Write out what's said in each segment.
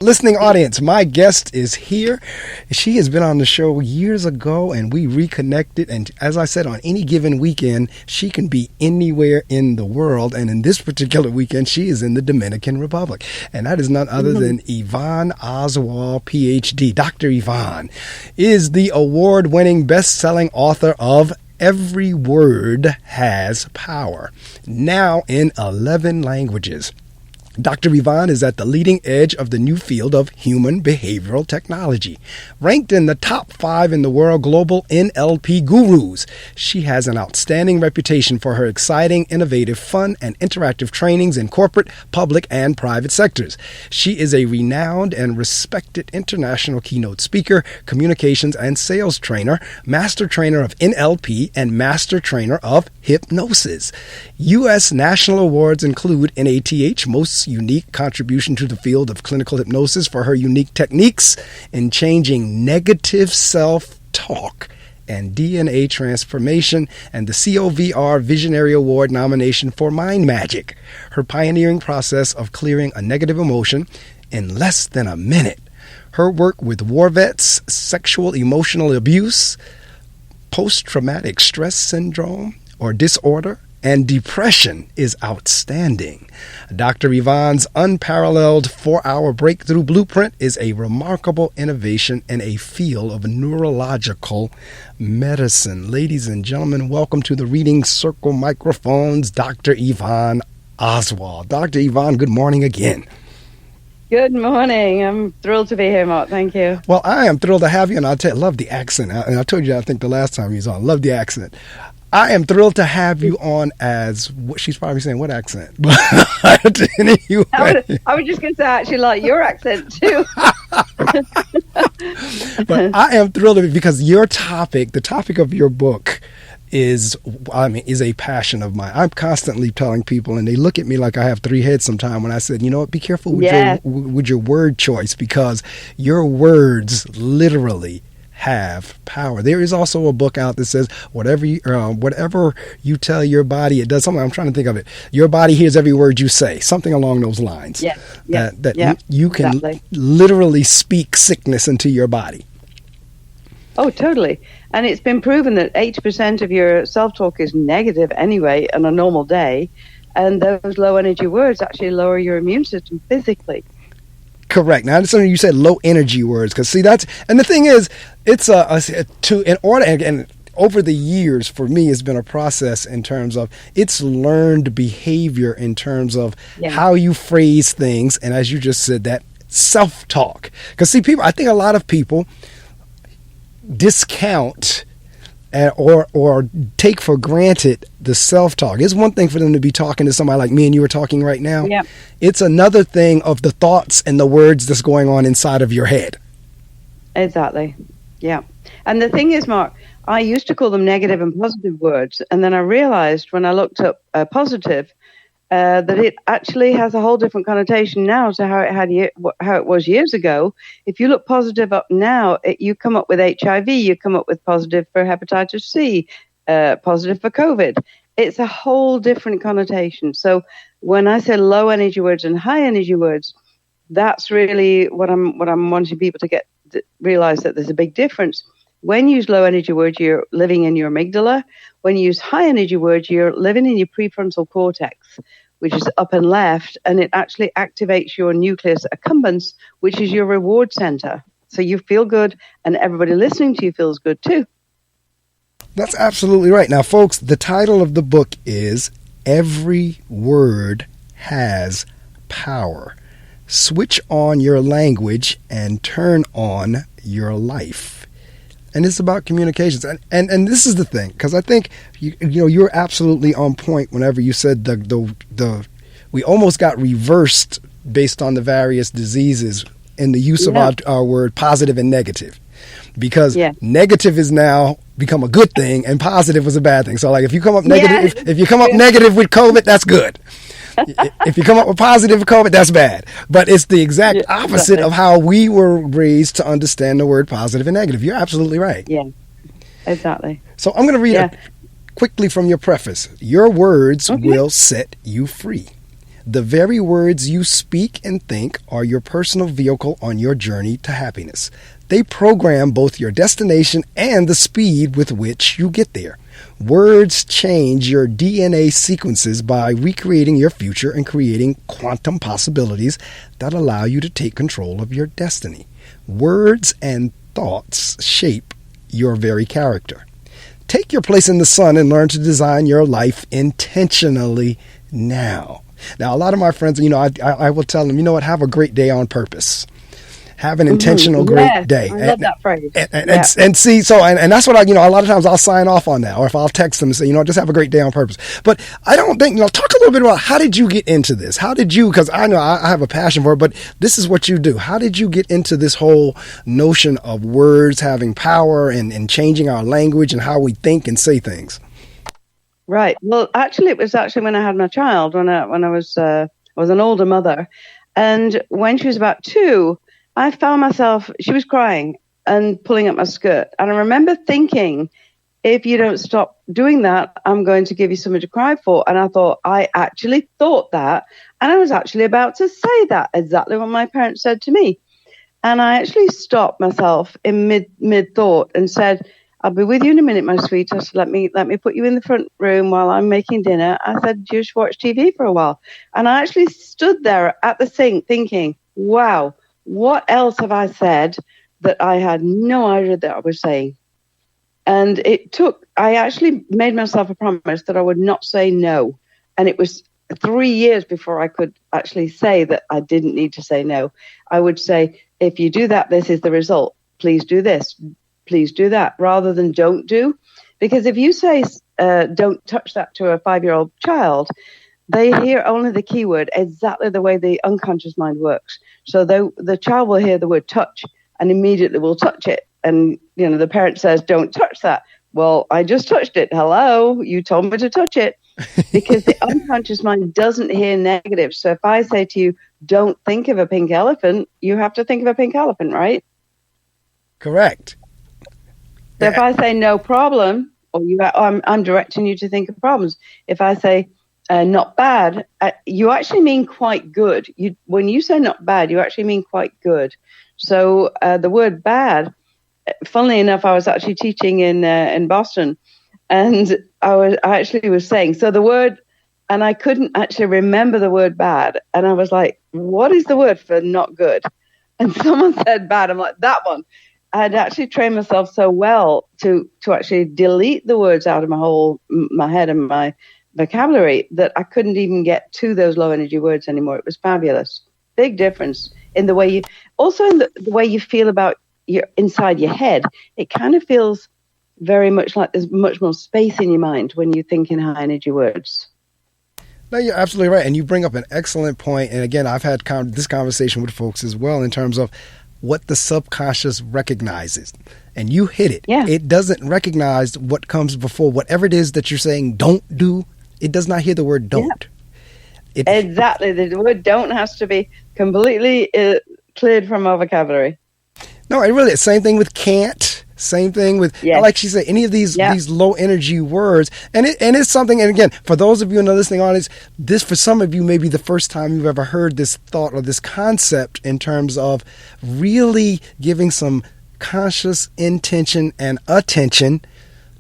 Listening audience, my guest is here. She has been on the show years ago, and we reconnected. And as I said, on any given weekend, she can be anywhere in the world. And in this particular weekend, she is in the Dominican Republic. And that is none other than Yvonne Oswald, PhD. Dr. Yvonne is the award-winning, best-selling author of Every Word Has Power, now in 11 languages. Dr. Yvonne is at the leading edge of the new field of human behavioral technology. Ranked in the top 5 in the world global NLP gurus, she has an outstanding reputation for her exciting, innovative, fun, and interactive trainings in corporate, public, and private sectors. She is a renowned and respected international keynote speaker, communications and sales trainer, master trainer of NLP, and master trainer of hypnosis. U.S. national awards include NATH, Most Unique Contribution to the Field of Clinical Hypnosis, for her unique techniques in changing negative self-talk and DNA transformation, and the COVR Visionary Award nomination for Mind Magic, her pioneering process of clearing a negative emotion in less than a minute. Her work with war vets, sexual emotional abuse, post-traumatic stress syndrome or disorder, and depression is outstanding. Dr. Yvonne's unparalleled 4-hour breakthrough blueprint is a remarkable innovation in a field of neurological medicine. Ladies and gentlemen, welcome to the Reading Circle microphones, Dr. Yvonne Oswald. Dr. Yvonne, good morning again. Good morning. I'm thrilled to be here, Mark. Thank you. Well, I am thrilled to have you, and I love the accent. And I told you, I think the last time you was on, love the accent. I am thrilled to have you on as, she's probably saying, what accent? Anyway. I was just going to say, I actually like your accent too. But I am thrilled because your topic, the topic of your book, is a passion of mine. I'm constantly telling people, and they look at me like I have 3 heads sometimes when I said, you know what, be careful with your word choice, because your words literally have power. There is also a book out that says whatever you tell your body, it does something. I'm trying to think of it. Your body hears every word you say, something along those lines. You can literally speak sickness into your body. Oh, totally. And it's been proven that 80% of your self-talk is negative anyway on a normal day, and those low energy words actually lower your immune system physically. Correct. Now, that's something you said, low energy words, because see, and the thing is, it's and over the years, for me, it's been a process in terms of it's learned behavior in terms of how you phrase things. And as you just said, that self-talk, because see, I think a lot of people discount or take for granted the self-talk. It's one thing for them to be talking to somebody like me and you are talking right now. Yeah. It's another thing of the thoughts and the words that's going on inside of your head. Exactly. Yeah. And the thing is, Mark, I used to call them negative and positive words. And then I realized when I looked up positive, that it actually has a whole different connotation now to how it was years ago. If you look positive up now, you come up with HIV, you come up with positive for hepatitis C, positive for COVID. It's a whole different connotation. So when I say low energy words and high energy words, that's really what I'm wanting people to realize, that there's a big difference. When you use low energy words, you're living in your amygdala. When you use high energy words, you're living in your prefrontal cortex, which is up and left, and it actually activates your nucleus accumbens, which is your reward center. So you feel good, and everybody listening to you feels good too. That's absolutely right. Now, folks, the title of the book is Every Word Has Power. Switch on your language and turn on your life. And it's about communications. And this is the thing, because I think you're absolutely on point whenever you said we almost got reversed based on the various diseases in the use of our word positive and negative. Because negative is now become a good thing and positive was a bad thing. So like if you come up negative, if you come up negative with COVID, that's good. If you come up with positive with COVID, that's bad. But it's the exact opposite of how we were raised to understand the word positive and negative. You're absolutely right. Yeah, exactly. So I'm going to read quickly from your preface. Your words will set you free. The very words you speak and think are your personal vehicle on your journey to happiness. They program both your destination and the speed with which you get there. Words change your DNA sequences by recreating your future and creating quantum possibilities that allow you to take control of your destiny. Words and thoughts shape your very character. Take your place in the sun and learn to design your life intentionally now. Now, a lot of my friends, I will tell them, you know what, have a great day on purpose. Have an intentional great day. I love that phrase. And see, so, and that's what a lot of times I'll sign off on that, or if I'll text them and say, just have a great day on purpose. But I don't think, talk a little bit about how did you get into this? How did you, because I know I have a passion for it, but this is what you do. How did you get into this whole notion of words having power and changing our language and how we think and say things? Right. Well, actually, it was when I had my child, when I was an older mother. And when she was about 2, I found myself, she was crying and pulling up my skirt. And I remember thinking, if you don't stop doing that, I'm going to give you something to cry for. And I actually thought that. And I was actually about to say that, exactly what my parents said to me. And I actually stopped myself in mid thought and said, I'll be with you in a minute, my sweetheart. Let me put you in the front room while I'm making dinner. I said, just watch TV for a while. And I actually stood there at the sink thinking, wow, what else have I said that I had no idea that I was saying? And I actually made myself a promise that I would not say no. And it was 3 years before I could actually say that I didn't need to say no. I would say, if you do that, this is the result. Please do this. Please do that, rather than don't do. Because if you say don't touch that to a 5-year-old child, they hear only the keyword, exactly the way the unconscious mind works. So the child will hear the word touch and immediately will touch it. And, the parent says, don't touch that. Well, I just touched it. Hello, you told me to touch it. Because the unconscious mind doesn't hear negative. So if I say to you, don't think of a pink elephant, you have to think of a pink elephant, right? Correct. So if I say no problem, or I'm directing you to think of problems. If I say not bad, you actually mean quite good. When you say not bad, you actually mean quite good. So the word bad, funnily enough, I was actually teaching in Boston, and I actually was saying, so the word, and I couldn't actually remember the word bad. And I was like, what is the word for not good? And someone said bad. I'm like, that one. I'd actually trained myself so well to actually delete the words out of my head and my vocabulary that I couldn't even get to those low energy words anymore. It was fabulous. Big difference in the way the way you feel about inside your head. It kind of feels very much like there's much more space in your mind when you think in high energy words. No, you're absolutely right. And you bring up an excellent point. And again, I've had this conversation with folks as well in terms of what the subconscious recognizes. And you hit it. Yeah. It doesn't recognize what comes before. Whatever it is that you're saying don't do, it does not hear the word don't. Yeah. Exactly. The word don't has to be completely cleared from our vocabulary. No, it really is. Same thing with can't. Same thing with, like she said, any of these low energy words. And it's something, and again, for those of you in the listening audience, this for some of you may be the first time you've ever heard this thought or this concept in terms of really giving some conscious intention and attention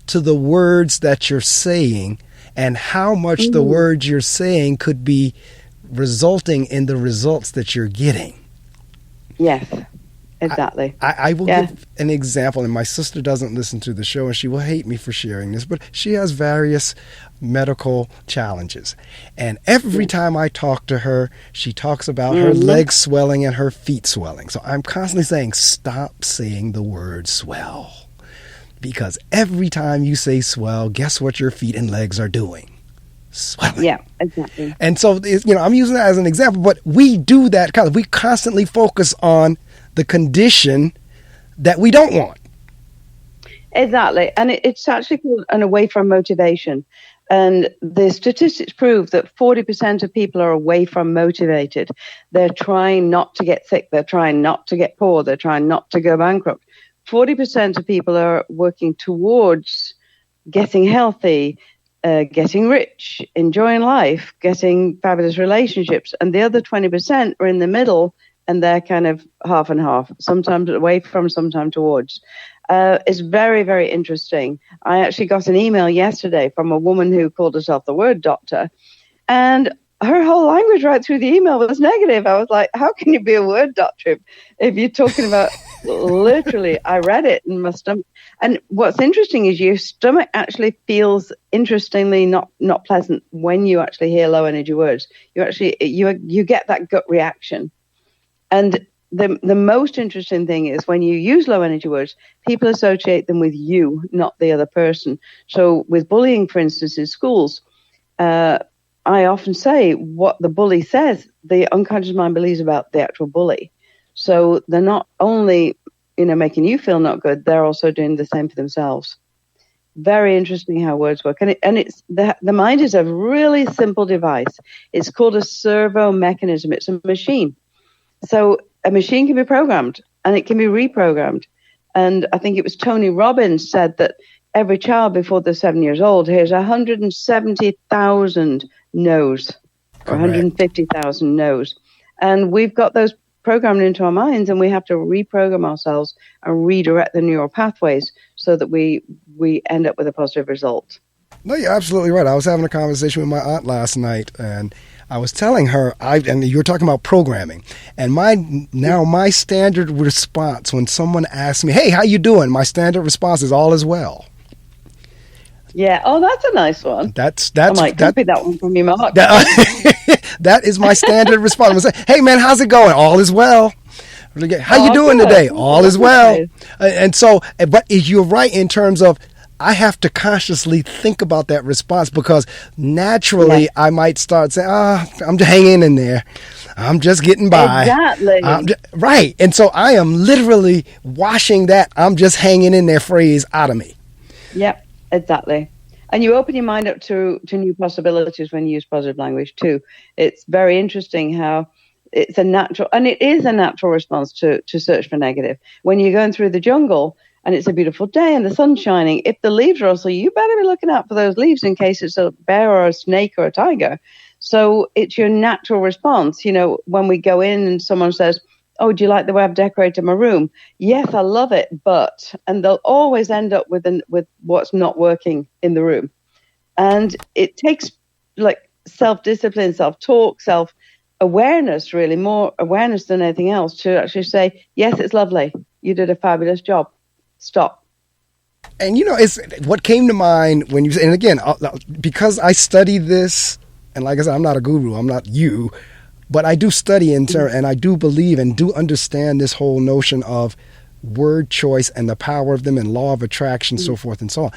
to the words that you're saying and how much the words you're saying could be resulting in the results that you're getting. Yes. Exactly. I will give an example, and my sister doesn't listen to the show, and she will hate me for sharing this, but she has various medical challenges. And every time I talk to her, she talks about her legs swelling and her feet swelling. So I'm constantly saying, stop saying the word swell. Because every time you say swell, guess what your feet and legs are doing? Swelling. Yeah, exactly. And so, I'm using that as an example, but we do that we constantly focus on the condition that we don't want. Exactly. And it's actually called an away from motivation. And the statistics prove that 40% of people are away from motivated. They're trying not to get sick. They're trying not to get poor. They're trying not to go bankrupt. 40% of people are working towards getting healthy, getting rich, enjoying life, getting fabulous relationships. And the other 20% are in the middle, and they're kind of half and half, sometimes away from, sometimes towards. It's very, very interesting. I actually got an email yesterday from a woman who called herself the word doctor, and her whole language right through the email was negative. I was like, how can you be a word doctor if you're talking about literally, I read it in my stomach. And what's interesting is your stomach actually feels interestingly not pleasant when you actually hear low energy words. You get that gut reaction. And the most interesting thing is when you use low energy words, people associate them with you, not the other person. So with bullying, for instance, in schools, I often say what the bully says, the unconscious mind believes about the actual bully. So they're not only, making you feel not good, they're also doing the same for themselves. Very interesting how words work. And it's the mind is a really simple device. It's called a servo mechanism. It's a machine. So a machine can be programmed and it can be reprogrammed. And I think it was Tony Robbins said that every child before they're 7 years old hears 170,000 no's or 150,000 no's. And we've got those programmed into our minds, and we have to reprogram ourselves and redirect the neural pathways so that we end up with a positive result. No, you're absolutely right. I was having a conversation with my aunt last night, and I was telling her, and you were talking about programming, and my standard response when someone asks me, hey, how you doing? My standard response is all is well. Yeah. Oh, that's a nice one. That's I might copy that one from you, Mark. That is my standard response. I say, hey, man, how's it going? All is well. How you doing today? All is well. And so, but you're right in terms of I have to consciously think about that response, because naturally I might start saying, I'm just hanging in there. I'm just getting by. Exactly. Right. And so I am literally washing that I'm just hanging in there phrase out of me. Yep. Exactly. And you open your mind up to new possibilities when you use positive language too. It's very interesting how it's a natural response to search for negative. When you're going through the jungle and it's a beautiful day and the sun's shining, if the leaves rustle, you better be looking out for those leaves in case it's a bear or a snake or a tiger. So it's your natural response. When we go in and someone says, oh, do you like the way I've decorated my room? Yes, I love it, but, and they'll always end up with what's not working in the room. And it takes like self-discipline, self-talk, self-awareness, really, more awareness than anything else, to actually say, yes, it's lovely. You did a fabulous job. Stop. And, it's what came to mind when you say, and again, because I study this, and like I said, I'm not a guru, I'm not you, but I do study and I do believe and do understand this whole notion of word choice and the power of them and law of attraction, so forth and so on.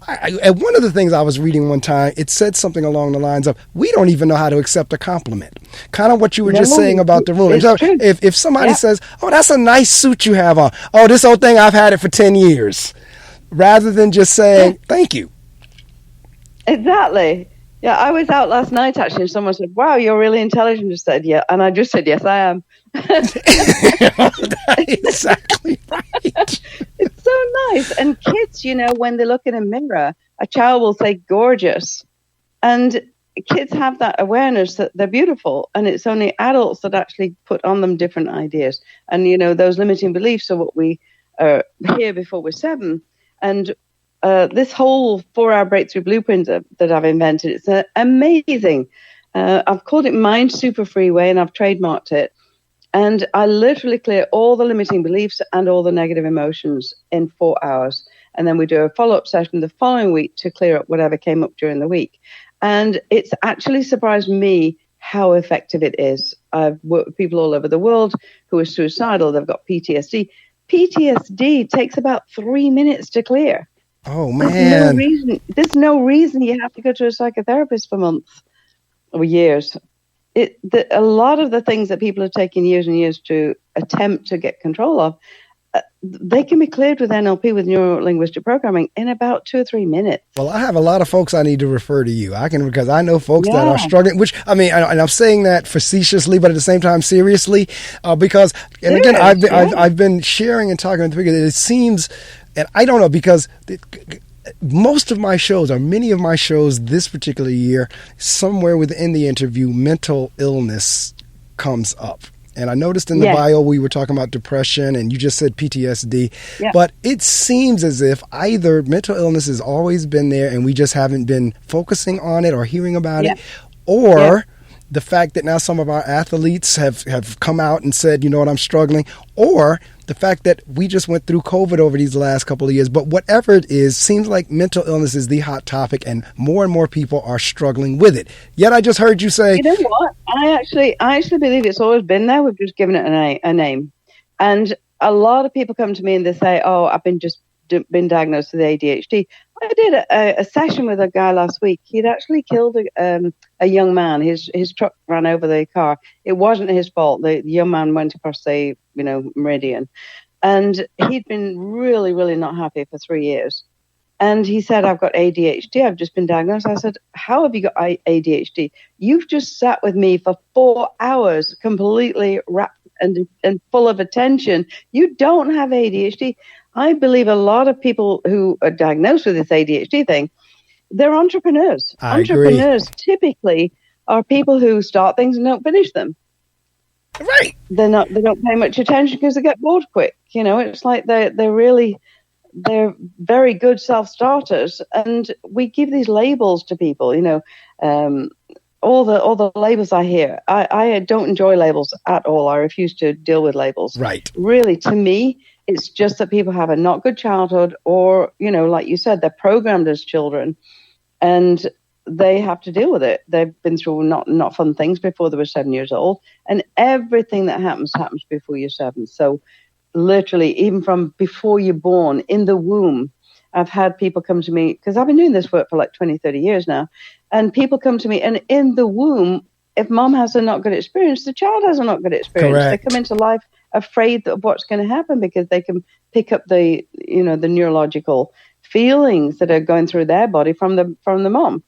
And one of the things I was reading one time, it said something along the lines of, we don't even know how to accept a compliment. Kind of what you were just saying about the room. So if somebody says, oh, that's a nice suit you have on. Oh, this old thing, I've had it for 10 years. Rather than just saying, thank you. Exactly. Yeah, I was out last night, actually, and someone said, wow, you're really intelligent. I said, yeah. And I just said, yes, I am. Exactly right. It's so nice. And kids, when they look in a mirror, a child will say gorgeous. And kids have that awareness that they're beautiful. And it's only adults that actually put on them different ideas. And, those limiting beliefs are what we hear before we're 7. And this whole 4-hour breakthrough blueprint that I've invented, it's amazing. I've called it Mind Super Freeway, and I've trademarked it. And I literally clear all the limiting beliefs and all the negative emotions in 4 hours. And then we do a follow-up session the following week to clear up whatever came up during the week. And it's actually surprised me how effective it is. I've worked with people all over the world who are suicidal. They've got PTSD. PTSD takes about 3 minutes to clear. Oh, man. There's no reason you have to go to a psychotherapist for months or years. A lot of the things that people are taking years and years to attempt to get control of, they can be cleared with NLP, with Neurolinguistic programming, in about 2 or 3 minutes. Well, I have a lot of folks I need to refer to you. Because I know folks that are struggling, which, and I'm saying that facetiously, but at the same time seriously, because, and again, I've been sharing and talking with people. It seems, and I don't know, because most of my shows, or many of my shows this particular year, somewhere within the interview, mental illness comes up. And I noticed in the bio we were talking about depression, and you just said PTSD. Yeah. But it seems as if either mental illness has always been there and we just haven't been focusing on it or hearing about it, or the fact that now some of our athletes have come out and said, you know what, I'm struggling, or the fact that we just went through COVID over these last couple of years. But whatever it is, seems like mental illness is the hot topic and more people are struggling with it. Yet I just heard you say... You know what? I actually believe it's always been there. We've just given it a name. And a lot of people come to me and they say, oh, I've been diagnosed with ADHD. I did a session with a guy last week. He'd actually killed a young man. His truck ran over the car. It wasn't his fault. The young man went across the meridian, and he'd been really, really not happy for 3 years. And he said, "I've got ADHD. I've just been diagnosed." I said, "How have you got ADHD? You've just sat with me for 4 hours, completely wrapped and full of attention. You don't have ADHD." I believe a lot of people who are diagnosed with this ADHD thing, they're entrepreneurs. Entrepreneurs typically are people who start things and don't finish them. Right. They don't pay much attention because they get bored quick. It's like they're very good self-starters, and we give these labels to people. All the labels I hear, I don't enjoy labels at all. I refuse to deal with labels. Right. Really, to me, it's just that people have a not good childhood, or, like you said, they're programmed as children and they have to deal with it. They've been through not fun things before they were 7 years old, and everything that happens before you're 7. So literally, even from before you're born, in the womb, I've had people come to me, because I've been doing this work for like 20, 30 years now, and people come to me, and in the womb, if mom has a not good experience, the child has a not good experience. Correct. They come into life afraid of what's going to happen because they can pick up the neurological feelings that are going through their body from the mom.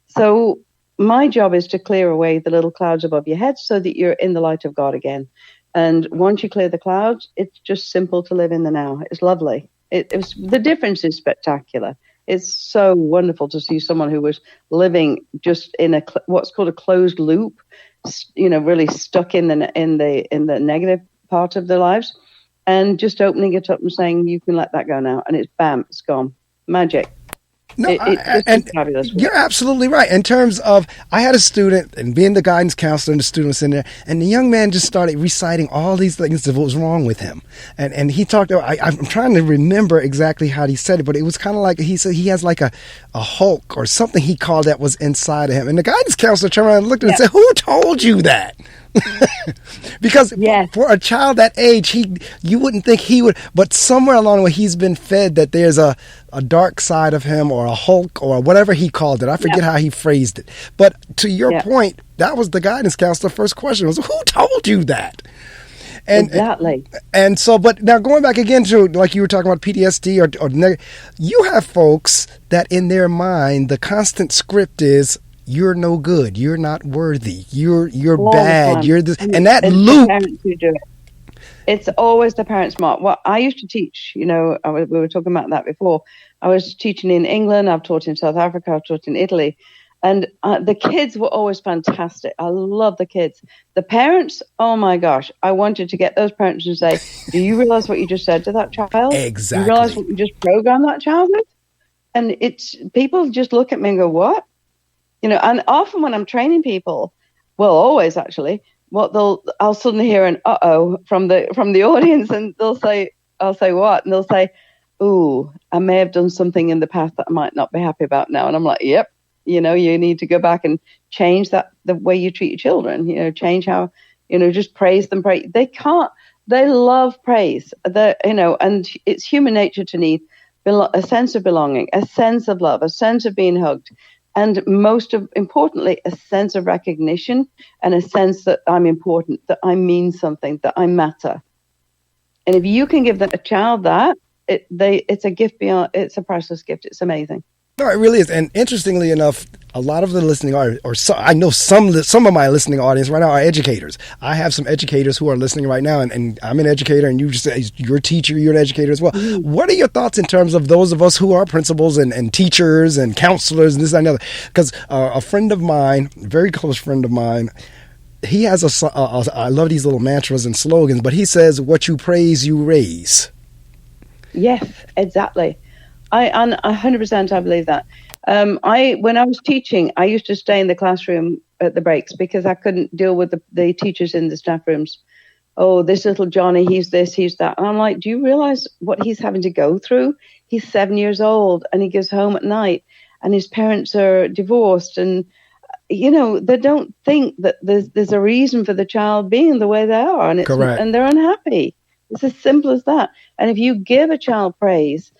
So my job is to clear away the little clouds above your head so that you're in the light of God again. And once you clear the clouds, it's just simple to live in the now. It's lovely. The difference is spectacular. It's so wonderful to see someone who was living just in what's called a closed loop, really stuck in the negative part of their lives, and just opening it up and saying, you can let that go now, and it's gone. Magic. No, it's fabulous. You're absolutely right. In terms of, I had a student, and being the guidance counselor and the students in there, and the young man just started reciting all these things of what was wrong with him. And he talked, I'm trying to remember exactly how he said it, but it was kind of like, he said he has like a Hulk or something he called that was inside of him. And the guidance counselor turned around and looked at him and said, who told you that? Because for a child that age, you wouldn't think he would, but somewhere along the way he's been fed that there's a dark side of him, or a Hulk, or whatever he called it. I forget how he phrased it. But to your point, that was the guidance counselor's first question was, who told you that? And, exactly. And so, but now going back again to, like you were talking about PTSD or you have folks that in their mind, the constant script is, you're no good. You're not worthy. You're bad. You're this, and that loop. Parents who do it. It's always the parents' mark. Well, I used to teach. We were talking about that before. I was teaching in England. I've taught in South Africa. I've taught in Italy, and the kids were always fantastic. I love the kids. The parents, oh my gosh, I wanted to get those parents and say, "Do you realize what you just said to that child? Exactly. Do you realize what you just programmed that child with?" And people just look at me and go, "What?" And often when I'm training people, well, always actually, I'll suddenly hear an "uh-oh" from the audience, and I'll say what? And they'll say, "Ooh, I may have done something in the past that I might not be happy about now." And I'm like, "Yep, you need to go back and change the way you treat your children. Change how, just praise them. They love praise. And it's human nature to need a sense of belonging, a sense of love, a sense of being hugged. And importantly, a sense of recognition and a sense that I'm important, that I mean something, that I matter. And if you can give a child that, it's a gift beyond, it's a priceless gift. It's amazing. No, it really is. And interestingly enough, a lot of the listening audience, I know some of my listening audience right now are educators. I have some educators who are listening right now, and I'm an educator, and you're a teacher, you're an educator as well. Mm-hmm. What are your thoughts in terms of those of us who are principals and teachers and counselors and this and that? Because a friend of mine, a very close friend of mine, he has I love these little mantras and slogans, but he says, "What you praise, you raise." Yes, exactly. I 100% I believe that. When I was teaching, I used to stay in the classroom at the breaks because I couldn't deal with the teachers in the staff rooms. Oh, this little Johnny, he's this, he's that. And I'm like, do you realize what he's having to go through? He's 7 years old and he goes home at night and his parents are divorced. And, they don't think that there's a reason for the child being the way they are. And Correct. And they're unhappy. It's as simple as that. And if you give a child praise,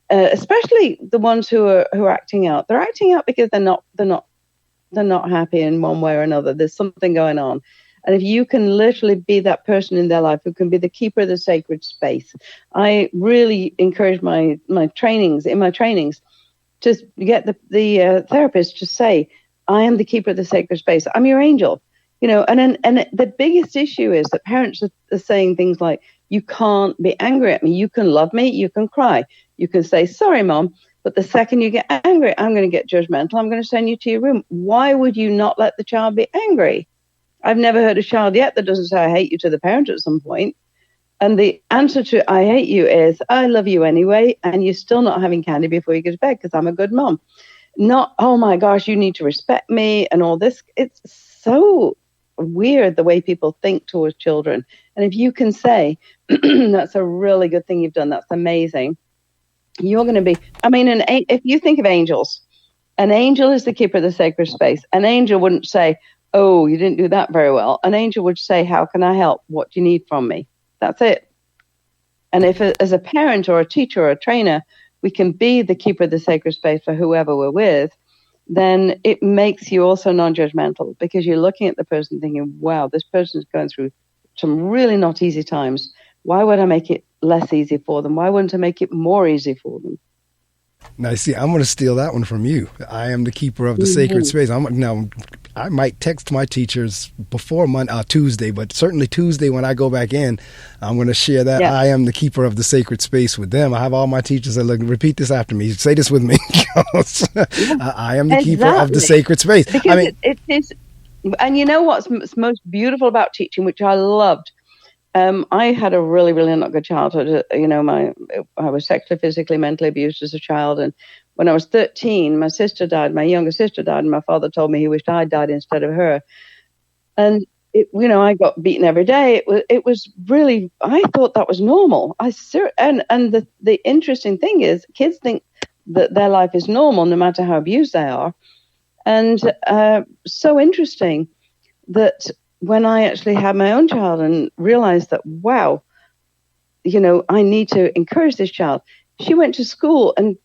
especially the ones who are acting out. They're acting out because they're not happy in one way or another. There's something going on. And if you can literally be that person in their life who can be the keeper of the sacred space, I really encourage my trainings to get the therapist to say, I am the keeper of the sacred space. I'm your angel. And the biggest issue is that parents are saying things like, you can't be angry at me. You can love me. You can cry. You can say, sorry, Mom, but the second you get angry, I'm going to get judgmental. I'm going to send you to your room. Why would you not let the child be angry? I've never heard a child yet that doesn't say, I hate you to the parent at some point. And the answer to I hate you is, I love you anyway, and you're still not having candy before you go to bed because I'm a good mom. Not, oh my gosh, you need to respect me and all this. It's so weird the way people think towards children. And if you can say, that's a really good thing you've done, that's amazing, you're going to be, if you think of angels, an angel is the keeper of the sacred space. An angel wouldn't say, oh, you didn't do that very well. An angel would say, how can I help? What do you need from me? That's it. And if as a parent or a teacher or a trainer, we can be the keeper of the sacred space for whoever we're with, then it makes you also non-judgmental because you're looking at the person thinking, wow, this person's going through some really not easy times. Why would I make it less easy for them? Why wouldn't I make it more easy for them? Now, see, I'm going to steal that one from you. I am the keeper of the sacred space. I might text my teachers before Tuesday, but certainly Tuesday when I go back in, I'm going to share that I am the keeper of the sacred space with them. I have all my teachers say, look, repeat this after me. Say this with me. I am the keeper of the sacred space. Because it is, and you know what's most beautiful about teaching, which I loved? I had a really, really not good childhood. I was sexually, physically, mentally abused as a child. And when I was 13, my younger sister died, and my father told me he wished I died instead of her. And, I got beaten every day. It was really, I thought that was normal. And the interesting thing is kids think that their life is normal no matter how abused they are. And so interesting that when I actually had my own child and realized that, wow, I need to encourage this child. She went to school and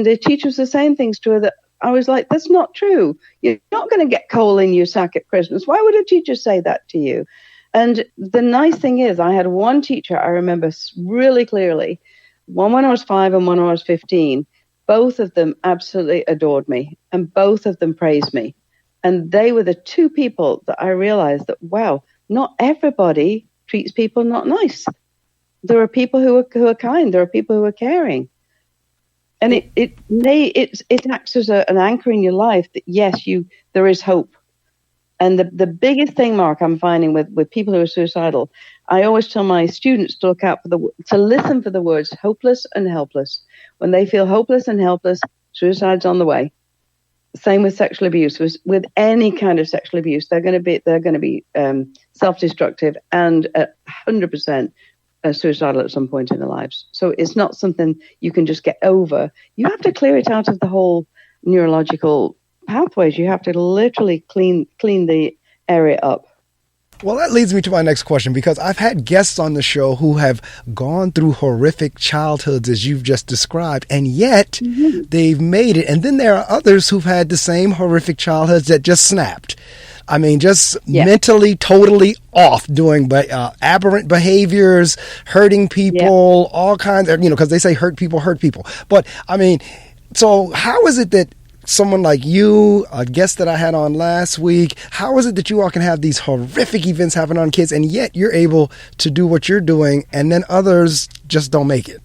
the teachers were saying things to her that I was like, that's not true. You're not going to get coal in your sack at Christmas. Why would a teacher say that to you? And the nice thing is I had one teacher I remember really clearly, one when I was 5 and one when I was 15. Both of them absolutely adored me and both of them praised me. And they were the two people that I realized that, wow, not everybody treats people not nice. There are people who are kind. There are people who are caring. And it acts as an anchor in your life that, yes, there is hope. And the biggest thing, Mark, I'm finding with people who are suicidal, I always tell my students to look out to listen for the words hopeless and helpless. When they feel hopeless and helpless, suicide's on the way. Same with sexual abuse. With any kind of sexual abuse, they're going to be self-destructive and 100% suicidal at some point in their lives. So it's not something you can just get over. You have to clear it out of the whole neurological pathways. You have to literally clean the area up. Well, that leads me to my next question, because I've had guests on the show who have gone through horrific childhoods as you've just described, and yet they've made it. And then there are others who've had the same horrific childhoods that just snapped. I mean, just mentally totally off, doing aberrant behaviors, hurting people, all kinds of, because they say hurt people. But I mean, So how is it that someone like you, a guest that I had on last week, how is it that you all can have these horrific events happen on kids and yet you're able to do what you're doing and then others just don't make it?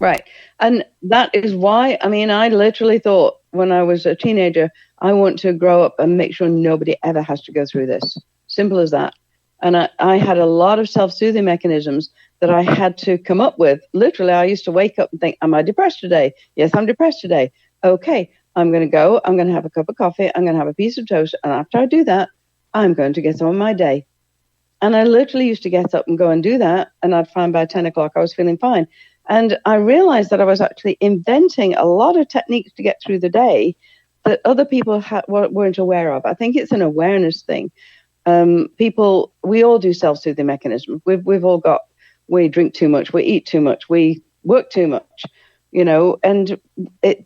Right. And that is why, I mean, I literally thought when I was a teenager, I want to grow up and make sure nobody ever has to go through this. Simple as that. And I had a lot of self-soothing mechanisms that I had to come up with. Literally, I used to wake up and think, am I depressed today? Yes, I'm depressed today. Okay, I'm going to go. I'm going to have a cup of coffee. I'm going to have a piece of toast. And after I do that, I'm going to get on my day. And I literally used to get up and go and do that. And I'd find by 10 o'clock I was feeling fine. And I realized that I was actually inventing a lot of techniques to get through the day that other people weren't aware of. I think it's an awareness thing. We all do self-soothing mechanisms. We've all got, we drink too much, we eat too much, we work too much, and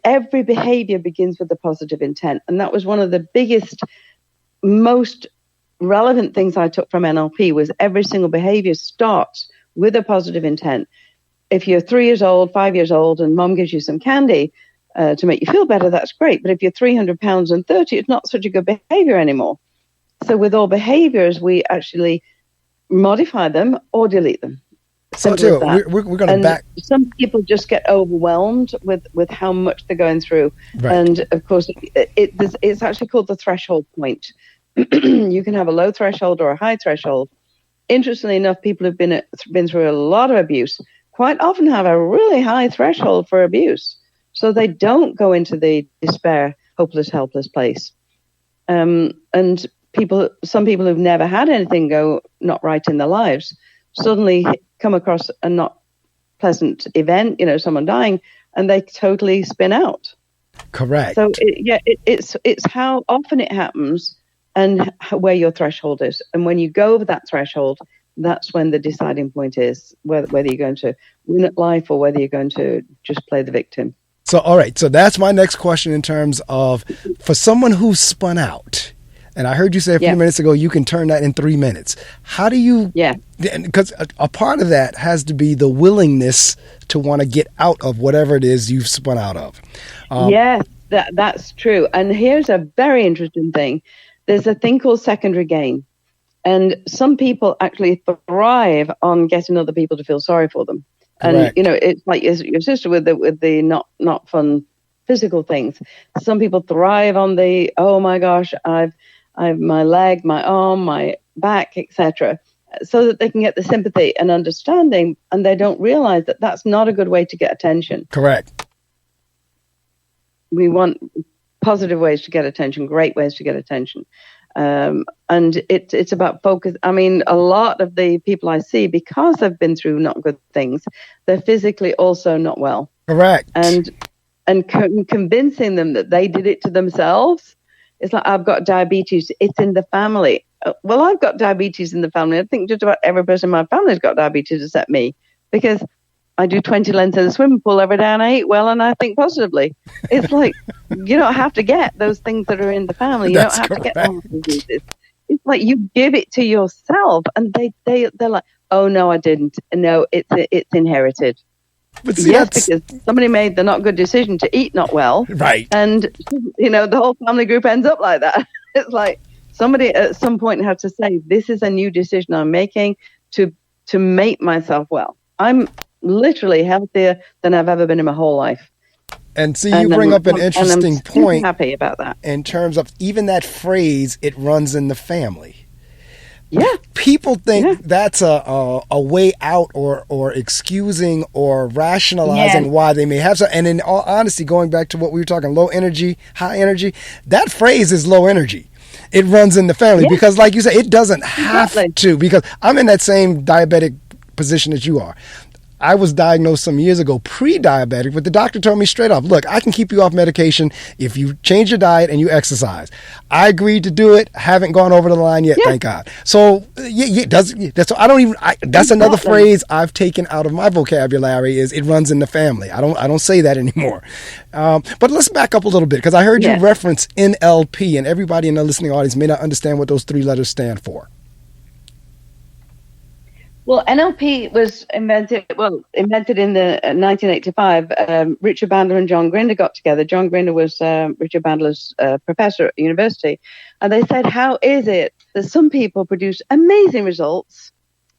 every behavior begins with a positive intent. And that was one of the biggest, most relevant things I took from NLP was every single behavior starts with a positive intent. If you're 3 years old, 5 years old, and mom gives you some candy to make you feel better, that's great. But if you're 300 pounds and 30, it's not such a good behavior anymore. So with all behaviors, we actually modify them or delete them. So too, we're going to back. Some people just get overwhelmed with how much they're going through. Right. And of course, it's actually called the threshold point. You can have a low threshold or a high threshold. Interestingly enough, people who've been through a lot of abuse quite often have a really high threshold for abuse. So they don't go into the despair, hopeless, helpless place. And some people who've never had anything go not right in their lives suddenly come across a not pleasant event, someone dying, and they totally spin out. Correct. So it's how often it happens and where your threshold is. And when you go over that threshold, that's when the deciding point is whether you're going to win at life or whether you're going to just play the victim. So, all right. So that's my next question in terms of, for someone who's spun out, and I heard you say a few minutes ago, you can turn that in 3 minutes. How do you? Yeah. Because a part of that has to be the willingness to want to get out of whatever it is you've spun out of. Yes, that's true. And here's a very interesting thing. There's a thing called secondary gain. And some people actually thrive on getting other people to feel sorry for them. Correct. And, it's like your sister with the not fun physical things. Some people thrive on the, oh my gosh, I've my leg, my arm, my back, etc., so that they can get the sympathy and understanding, and they don't realize that that's not a good way to get attention. Correct. We want positive ways to get attention, great ways to get attention. And it's about focus. I mean, a lot of the people I see, because they've been through not good things, they're physically also not well. Correct. And convincing them that they did it to themselves. It's like, I've got diabetes. It's in the family. Well, I've got diabetes in the family. I think just about every person in my family has got diabetes except me, because I do 20 lengths in the swimming pool every day and I eat well and I think positively. It's like, you don't have to get those things that are in the family. You don't have to get all diseases. It's like you give it to yourself, and they're like, oh, no, I didn't. No, it's inherited. But see, because somebody made the not good decision to eat not well. Right. And, the whole family group ends up like that. It's like somebody at some point had to say, this is a new decision I'm making to make myself well. I'm literally healthier than I've ever been in my whole life. And see, you bring up an interesting point. I'm happy about that. In terms of even that phrase, it runs in the family. Yeah. People think that's a way out or excusing or rationalizing why they may have so. And in all honesty, going back to what we were talking, low energy, high energy, that phrase is low energy. It runs in the family because, like you said, it doesn't have to, because I'm in that same diabetic position that you are. I was diagnosed some years ago pre-diabetic, but the doctor told me straight up, look, I can keep you off medication if you change your diet and you exercise. I agreed to do it. Haven't gone over the line yet, thank God. So that's another phrase I've taken out of my vocabulary is it runs in the family. I don't say that anymore. But let's back up a little bit, because I heard you reference NLP, and everybody in the listening audience may not understand what those three letters stand for. Well, NLP was invented in the 1985. Richard Bandler and John Grinder got together. John Grinder was Richard Bandler's professor at university. And they said, how is it that some people produce amazing results,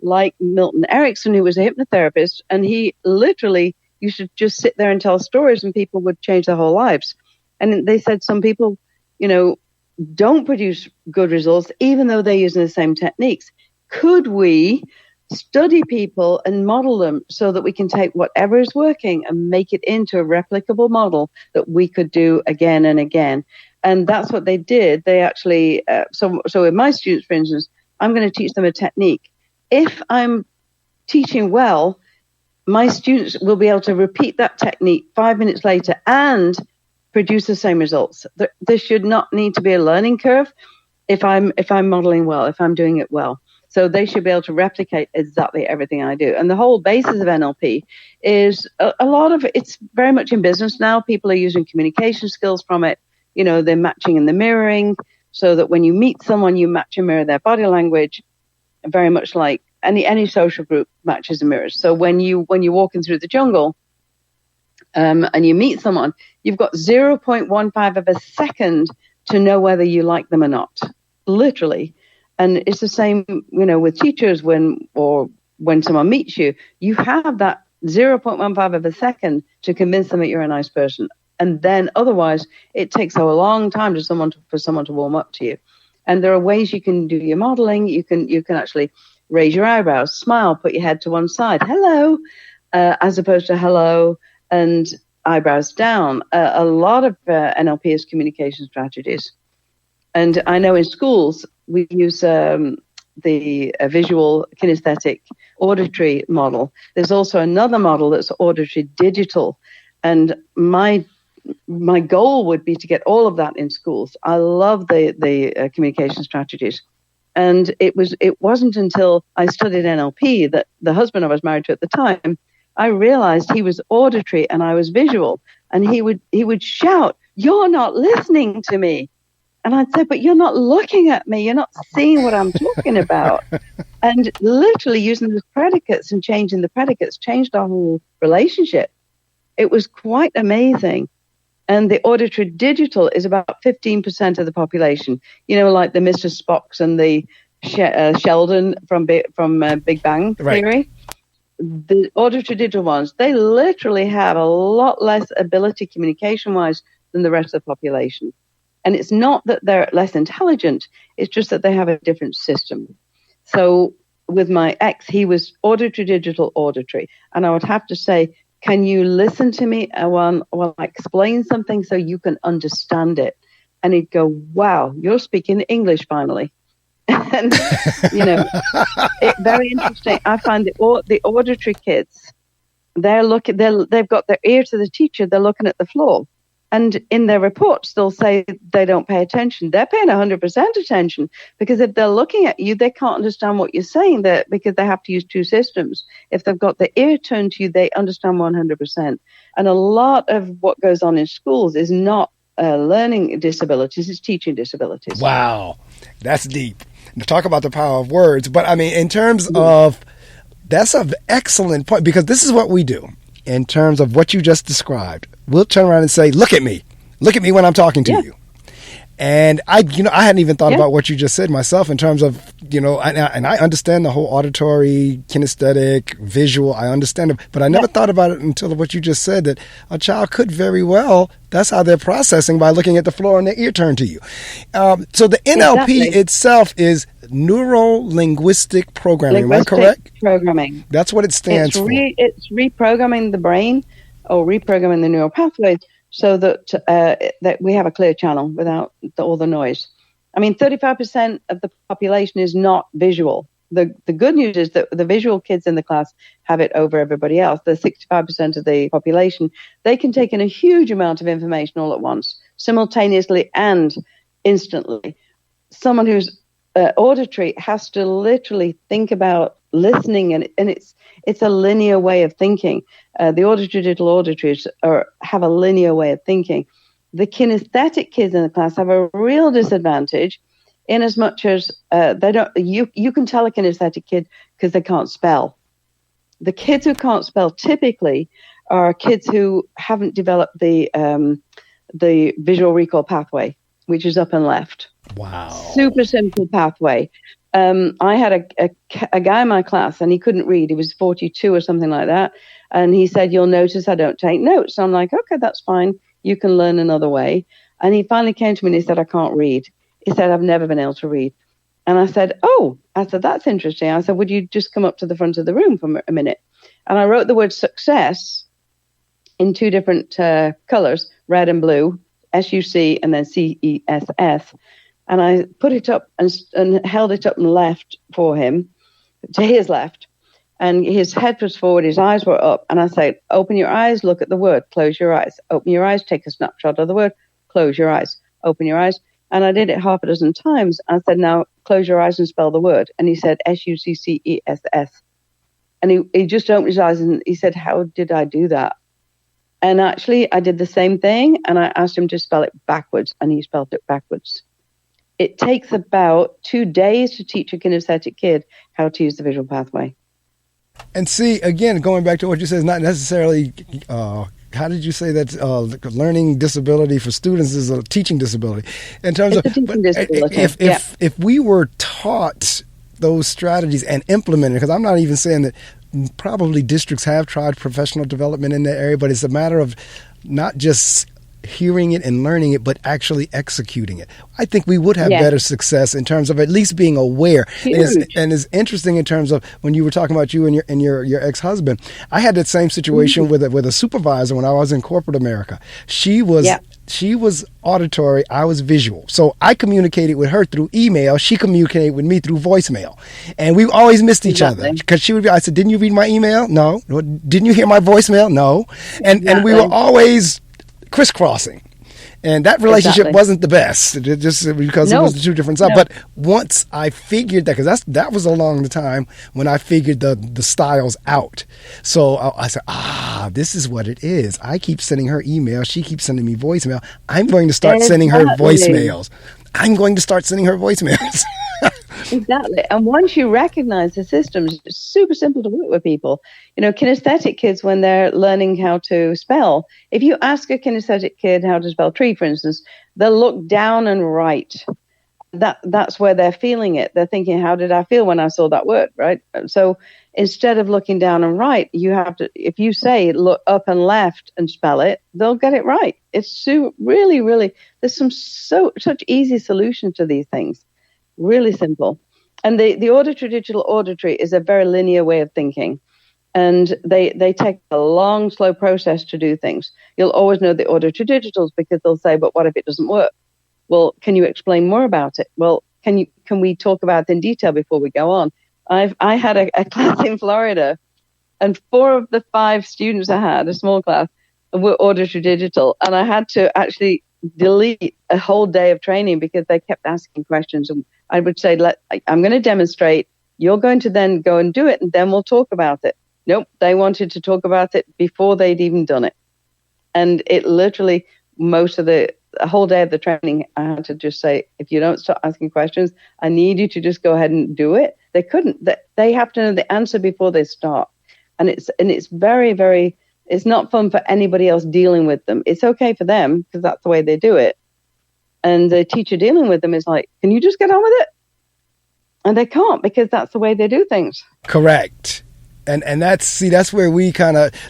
like Milton Erickson, who was a hypnotherapist, and he literally used to just sit there and tell stories and people would change their whole lives. And they said some people, don't produce good results, even though they're using the same techniques. Could we study people and model them so that we can take whatever is working and make it into a replicable model that we could do again and again? And that's what they did. They actually, so with my students, for instance, I'm going to teach them a technique. If I'm teaching well, my students will be able to repeat that technique 5 minutes later and produce the same results. There should not need to be a learning curve if I'm modeling well, if I'm doing it well. So they should be able to replicate exactly everything I do. And the whole basis of NLP is a lot of it's very much in business now. People are using communication skills from it. They're matching and the mirroring, so that when you meet someone, you match and mirror their body language, very much like any social group matches and mirrors. So when you're walking through the jungle and you meet someone, you've got 0.15 of a second to know whether you like them or not, literally. And it's the same, with teachers when someone meets you, you have that 0.15 of a second to convince them that you're a nice person. And then otherwise, it takes a long time for someone to warm up to you. And there are ways you can do your modeling. You can actually raise your eyebrows, smile, put your head to one side, hello, as opposed to hello and eyebrows down. A lot of NLP is communication strategies. And I know in schools, we use the visual, kinesthetic, auditory model. There's also another model that's auditory digital. And my goal would be to get all of that in schools. I love the communication strategies. And it wasn't until I studied NLP that the husband I was married to at the time, I realized he was auditory and I was visual. And he would shout, "You're not listening to me." And I'd say, "But you're not looking at me. You're not seeing what I'm talking about." And literally using those predicates and changing the predicates changed our whole relationship. It was quite amazing. And the auditory digital is about 15% of the population. Like the Mr. Spocks and the Sheldon from Big Bang Theory. Right. The auditory digital ones, they literally have a lot less ability communication-wise than the rest of the population. And it's not that they're less intelligent, it's just that they have a different system. So with my ex, he was auditory, digital, auditory. And I would have to say, can you listen to me while I explain something so you can understand it? And he'd go, "Wow, you're speaking English finally." And, it's very interesting. I find the auditory kids, they've got their ear to the teacher, they're looking at the floor. And in their reports, they'll say they don't pay attention. They're paying 100% attention, because if they're looking at you, they can't understand what you're saying because they have to use two systems. If they've got the ear turned to you, they understand 100%. And a lot of what goes on in schools is not learning disabilities, it's teaching disabilities. Wow, that's deep. To talk about the power of words. But I mean, in terms of, that's an excellent point, because this is what we do. In terms of what you just described, we'll turn around and say, look at me when I'm talking to you. And I hadn't even thought about what you just said myself in terms of, and I understand the whole auditory, kinesthetic, visual, I understand it, but I never thought about it until what you just said, that a child could very well, that's how they're processing, by looking at the floor and their ear turned to you. So the NLP itself is Neurolinguistic Programming, am I correct? Programming. That's what it stands for. It's reprogramming the brain, or reprogramming the neural pathways, so that we have a clear channel without all the noise. I mean, 35% of the population is not visual. The good news is that the visual kids in the class have it over everybody else. The 65% of the population, they can take in a huge amount of information all at once, simultaneously and instantly. Someone who's auditory has to literally think about listening, and it's a linear way of thinking. The auditory digital auditories have a linear way of thinking. The kinesthetic kids in the class have a real disadvantage in as much as they don't. You can tell a kinesthetic kid because they can't spell. The kids who can't spell typically are kids who haven't developed the visual recall pathway, which is up and left. Wow. Super simple pathway. I had a guy in my class, and he couldn't read. He was 42 or something like that. And he said, "You'll notice I don't take notes." So I'm like, "Okay, that's fine. You can learn another way." And he finally came to me and he said, "I can't read." He said, "I've never been able to read." And I said, "Oh," I said, "that's interesting." I said, "Would you just come up to the front of the room for a minute?" And I wrote the word success in 2 different colors, red and blue, SUC and then CESS. And I put it up and held it up and left for him, to his left. And his head was forward, his eyes were up. And I said, "Open your eyes, look at the word, close your eyes. Open your eyes, take a snapshot of the word, close your eyes. Open your eyes." And I did it half a dozen times. I said, "Now close your eyes and spell the word." And he said, SUCCESS. And he just opened his eyes and he said, "How did I do that?" And actually, I did the same thing. And I asked him to spell it backwards, and he spelled it backwards. It takes about 2 days to teach a kinesthetic kid how to use the visual pathway. And see, again, going back to what you said, it's not necessarily, how did you say that learning disability for students is a teaching disability? In terms It's a teaching disability. If we were taught those strategies and implemented, because I'm not even saying that probably districts have tried professional development in that area, but it's a matter of not just hearing it and learning it, but actually executing it. I think we would have better success in terms of at least being aware. And it's interesting in terms of when you were talking about you and your ex-husband. I had that same situation with a supervisor when I was in corporate America. She was auditory, I was visual. So I communicated with her through email. She communicated with me through voicemail. And we always missed each other. Because I said, "Didn't you read my email?" "No." "Didn't you hear my voicemail?" "No." And we were always crisscrossing. And that relationship wasn't the best, just because it was the 2 different sides. But once I figured that, because that was along the time when I figured the styles out. So I said, this is what it is. I keep sending her email. She keeps sending me voicemail. I'm going to start sending her voicemails. Exactly. And once you recognize the systems, it's super simple to work with people. Kinesthetic kids, when they're learning how to spell, if you ask a kinesthetic kid how to spell tree, for instance, they'll look down and write. That's where they're feeling it. They're thinking, how did I feel when I saw that word, right? So instead of looking down and right, you have to, if you say look up and left and spell it, they'll get it right. It's really, really, there's such easy solutions to these things. Really simple. And the auditory digital auditory is a very linear way of thinking. And they take a long, slow process to do things. You'll always know the auditory digitals because they'll say, "But what if it doesn't work?" "Well, can you explain more about it?" "Well, can we talk about it in detail before we go on?" I had a class in Florida, and 4 of the 5 students I had, a small class, were auditory digital. And I had to actually delete a whole day of training because they kept asking questions. And I would say, "I'm going to demonstrate. You're going to then go and do it, and then we'll talk about it." Nope, they wanted to talk about it before they'd even done it. And it literally, a whole day of the training, I had to just say, "If you don't start asking questions, I need you to just go ahead and do it." They couldn't. They have to know the answer before they start. And it's very, very, it's not fun for anybody else dealing with them. It's okay for them because that's the way they do it. And the teacher dealing with them is like, "Can you just get on with it?" And they can't because that's the way they do things. Correct. And that's where we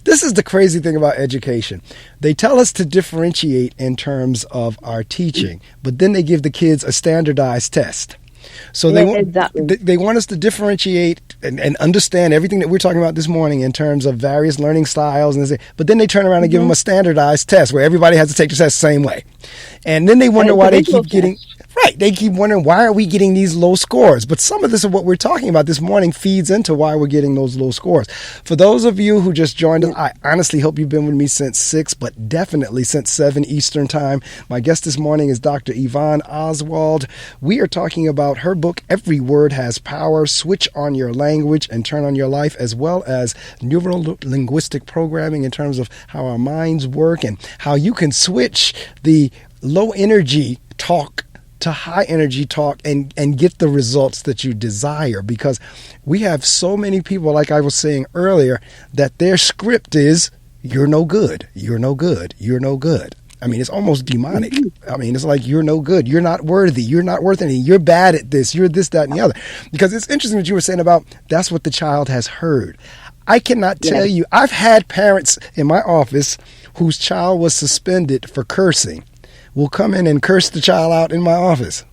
this is the crazy thing about education. They tell us to differentiate in terms of our teaching, but then they give the kids a standardized test. So they want us to differentiate and understand everything that we're talking about this morning in terms of various learning styles, but then they turn around and give them a standardized test where everybody has to take the test the same way. And then they wonder why they keep getting... Right. They keep wondering, why are we getting these low scores? But some of this of what we're talking about this morning feeds into why we're getting those low scores. For those of you who just joined us, I honestly hope you've been with me since 6, but definitely since 7 Eastern time. My guest this morning is Dr. Yvonne Oswald. We are talking about her book, Every Word Has Power, Switch on Your Language and Turn on Your Life, as well as Neurolinguistic programming in terms of how our minds work and how you can switch the low energy talk to high energy talk and get the results that you desire. Because we have so many people, like I was saying earlier, that their script is, you're no good, you're no good, you're no good. I mean, it's almost demonic. I mean, it's like, you're no good, you're not worthy, you're not worth anything, you're bad at this, you're this, that, and the other. Because it's interesting what you were saying about that's what the child has heard. I cannot tell you, I've had parents in my office whose child was suspended for cursing will come in and curse the child out in my office.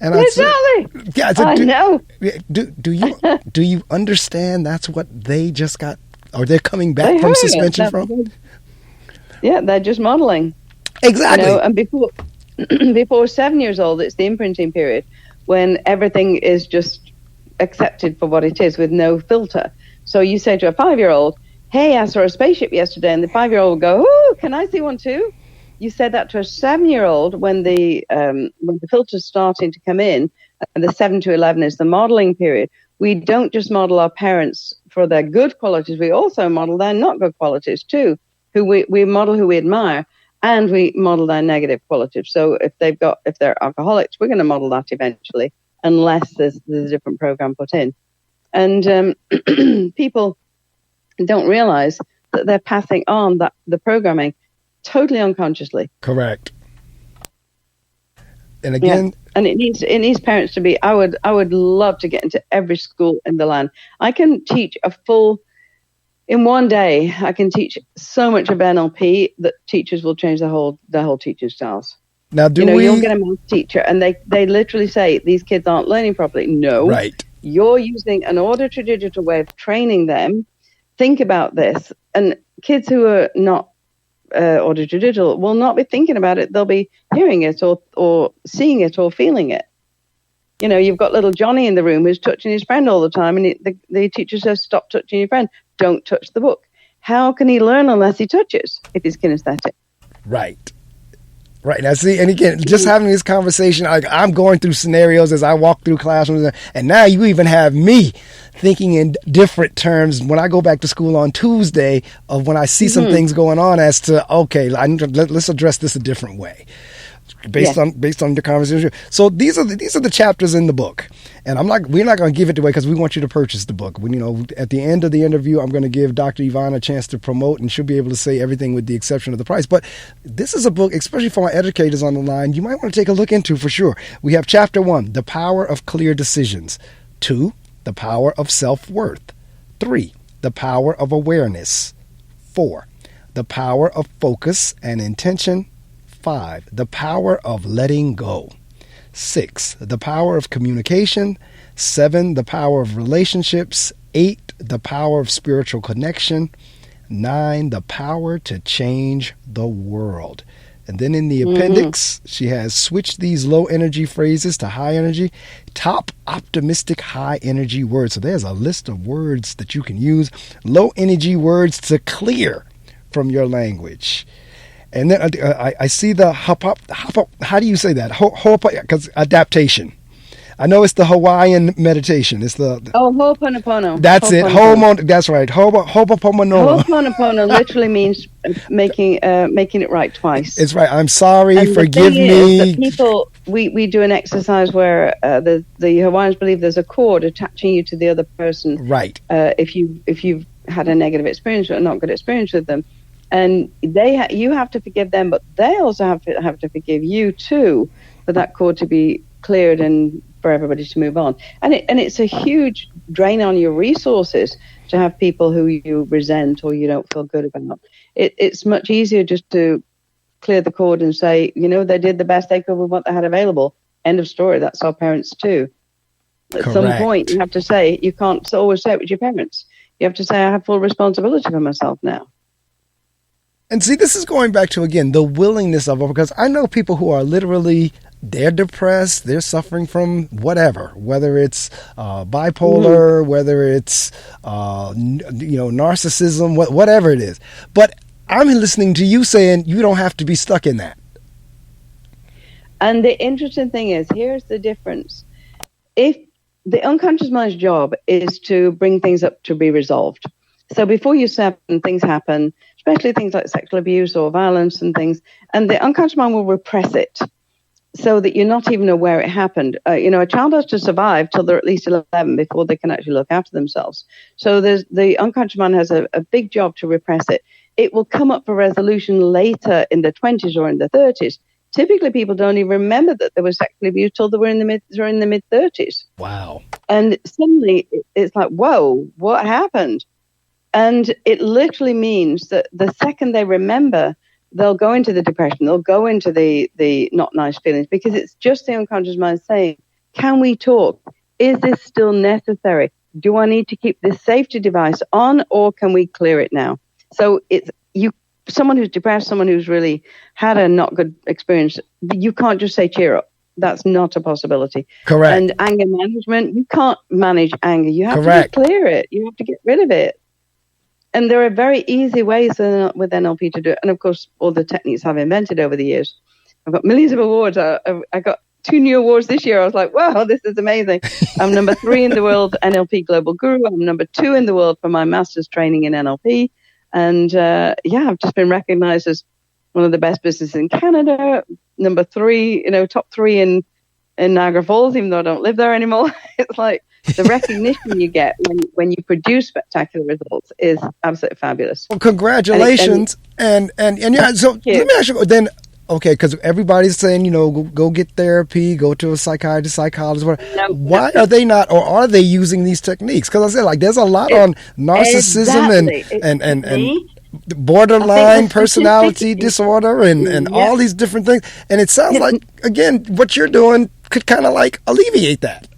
And I know. Do you understand that's what they just got, or they're coming back from suspension from? Yeah, they're just modeling. Exactly. And before 7 years old, it's the imprinting period when everything is just accepted for what it is with no filter. So you say to a 5-year-old, hey, I saw a spaceship yesterday, and the 5-year-old will go, oh, can I see one too? You said that to a 7-year-old when the filter's starting to come in, and the 7 to 11 is the modeling period. We don't just model our parents for their good qualities, we also model their not good qualities too. We model who we admire, and we model their negative qualities. So if they're alcoholics, we're going to model that eventually, unless there's a different program put in. And people don't realize that they're passing on the programming totally unconsciously. Correct. And again, and it needs parents to be. I would love to get into every school in the land. I can teach in one day. I can teach so much of NLP that teachers will change their whole teaching styles. Now, you'll get a math teacher, and they literally say these kids aren't learning properly. No, right. You're using an audio-to-digital way of training them. Think about this. And kids who are not audio-to-digital will not be thinking about it. They'll be hearing it or seeing it or feeling it. You've got little Johnny in the room who's touching his friend all the time, and the teacher says, stop touching your friend. Don't touch the book. How can he learn unless he touches if he's kinesthetic? Right. Right. Now, see, and again, just having this conversation, I'm going through scenarios as I walk through classrooms, and now you even have me thinking in different terms when I go back to school on Tuesday of when I see some things going on as to, okay, let's address this a different way. Based on your conversation. So these are the chapters in the book, and we're not going to give it away because we want you to purchase the book. At the end of the interview, I'm going to give Dr. Yvonne a chance to promote, and she'll be able to say everything with the exception of the price. But this is a book, especially for my educators on the line, you might want to take a look into for sure. We have chapter 1, The Power of Clear Decisions. 2, The Power of Self-Worth. 3, The Power of Awareness. 4, The Power of Focus and Intention. 5, the power of letting go. 6, the power of communication. 7, the power of relationships. 8, the power of spiritual connection. 9, the power to change the world. And then in the appendix, she has switched these low energy phrases to high energy, top optimistic high energy words. So there's a list of words that you can use, low energy words to clear from your language. And then I see the how do you say that? Because adaptation. I know it's the Hawaiian meditation. It's the Ho'oponopono. That's it. That's right. Ho'oponopono. Ho'oponopono literally means making it right twice. It's right. I'm sorry. And forgive me. People, we do an exercise where the Hawaiians believe there's a cord attaching you to the other person. Right. If you've had a negative experience or a not good experience with them. And you have to forgive them, but they also have to forgive you too, for that cord to be cleared and for everybody to move on. And it's a huge drain on your resources to have people who you resent or you don't feel good about. It's much easier just to clear the cord and say, they did the best they could with what they had available. End of story. That's our parents too. At some point, you have to say, you can't always say it with your parents. You have to say, I have full responsibility for myself now. And see, this is going back to, again, the willingness of it, because I know people who are literally, they're depressed, they're suffering from whatever, whether it's bipolar, whether it's, narcissism, whatever it is. But I'm listening to you saying you don't have to be stuck in that. And the interesting thing is, here's the difference. If the unconscious mind's job is to bring things up to be resolved. So before you 7, things happen, especially things like sexual abuse or violence and things, and the unconscious mind will repress it. so that you're not even aware it happened. A child has to survive till they're at least 11 before they can actually look after themselves. So the unconscious mind has a big job to repress it. It will come up for resolution later in the 20s or in the 30s. Typically, people don't even remember that they were sexually abused till they were in the mid 30s. Wow. And suddenly it's like, whoa, what happened? And it literally means that the second they remember, they'll go into the depression, they'll go into the not nice feelings, because it's just the unconscious mind saying, can we talk? Is this still necessary? Do I need to keep this safety device on, or can we clear it now? So it's someone who's depressed, someone who's really had a not good experience, you can't just say cheer up. That's not a possibility. Correct. And anger management, you can't manage anger. You have Correct. to clear it. You have to get rid of it. And there are very easy ways with NLP to do it. And of course, all the techniques I've invented over the years. I've got millions of awards. I got 2 new awards this year. I was like, wow, this is amazing. I'm number 3 in the world NLP Global Guru. I'm number 2 in the world for my master's training in NLP. And I've just been recognized as one of the best businesses in Canada. Number 3, top 3 in Niagara Falls, even though I don't live there anymore. It's like the recognition you get when you produce spectacular results is absolutely fabulous. Well, congratulations. And yeah, so let me ask you then. Okay, because everybody's saying, go get therapy, go to a psychiatrist, psychologist, whatever. No, Why are they not, or are they using these techniques? Because I said, there's a lot on narcissism and borderline personality disorder and all these different things. And it sounds like, again, what you're doing could kind of alleviate that.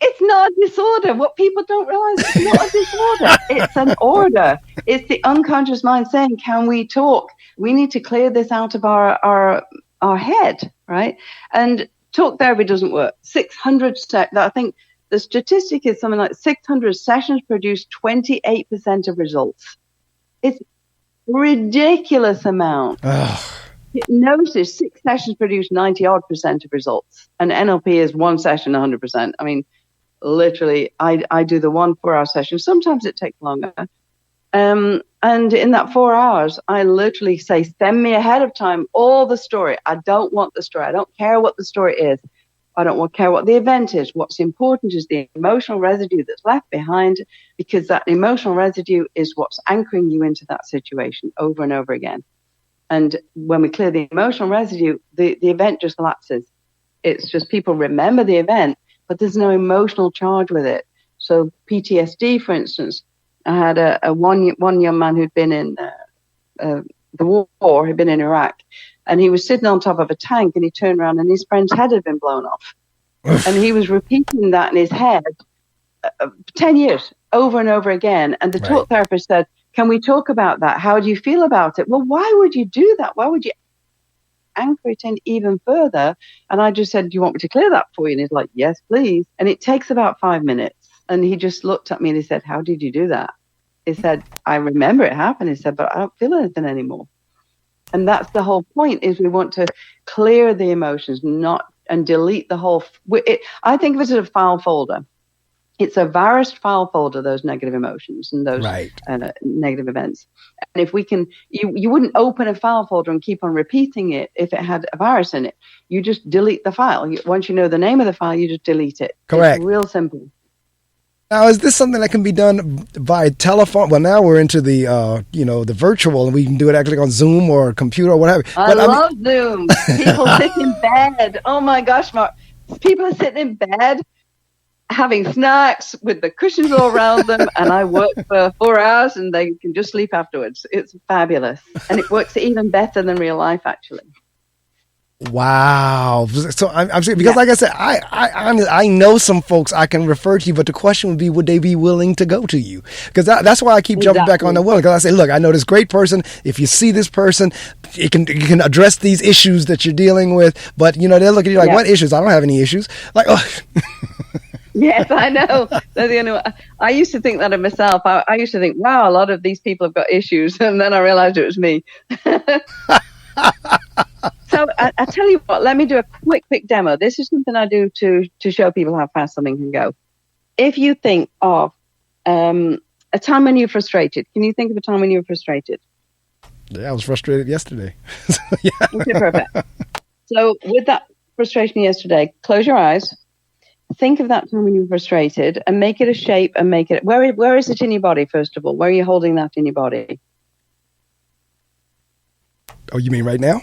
It's not a disorder. What people don't realize, it's not a disorder. It's an order. It's the unconscious mind saying, can we talk? We need to clear this out of our head, right? And talk therapy doesn't work. 600, I think the statistic is something like 600 sessions produce 28% of results. It's a ridiculous amount. Hypnosis, 6 sessions produce 90-odd% of results. And NLP is 1 session, 100%. I mean, literally, I do the 1 4-hour session. Sometimes it takes longer. And in that 4 hours, I literally say, send me ahead of time all the story. I don't want the story. I don't care what the story is. I don't care what the event is. What's important is the emotional residue that's left behind, because that emotional residue is what's anchoring you into that situation over and over again. And when we clear the emotional residue, the event just lapses. It's just people remember the event, but there's no emotional charge with it. So PTSD, for instance, I had one young man who'd been in the war, he'd been in Iraq, and he was sitting on top of a tank, and he turned around and his friend's head had been blown off. And he was repeating that in his head 10 years over and over again. And the talk therapist said, can we talk about that? How do you feel about it? Well, why would you do that? Why would you anchor it in even further? And I just said, do you want me to clear that for you? And he's like, yes, please. And it takes about 5 minutes. And he just looked at me and he said, how did you do that? He said, I remember it happened. He said, but I don't feel anything anymore. And that's the whole point, is we want to clear the emotions, and delete the whole. I think of it as a file folder. It's a virus file folder, those negative emotions and those negative events. And if we can, you wouldn't open a file folder and keep on repeating it if it had a virus in it. You just delete the file. Once you know the name of the file, you just delete it. Correct. It's real simple. Now, is this something that can be done via telephone? Well, now we're into the, the virtual, and we can do it actually on Zoom or a computer or whatever. I love Zoom. People sit in bed. Oh my gosh, Mark. People are sitting in bed having snacks with the cushions all around them, and I work for 4 hours and they can just sleep afterwards. It's fabulous. And it works even better than real life, actually. Wow. So I'm saying, because like I said, I know some folks I can refer to you, but the question would be, would they be willing to go to you? Because that's why I keep jumping back on the willing. Because I say, look, I know this great person. If you see this person, you can address these issues that you're dealing with. But, they look at you like, what issues? I don't have any issues. Like, oh. Yes, I know. I used to think that of myself. I used to think, wow, a lot of these people have got issues. And then I realized it was me. So I tell you what, let me do a quick demo. This is something I do to show people how fast something can go. If you think of a time when you're frustrated, can you think of a time when you were frustrated? Yeah, I was frustrated yesterday. Okay, perfect. So with that frustration yesterday, close your eyes. Think of that time when you were frustrated and make it a shape and make it. Where is it in your body, first of all? Where are you holding that in your body? Oh, you mean right now?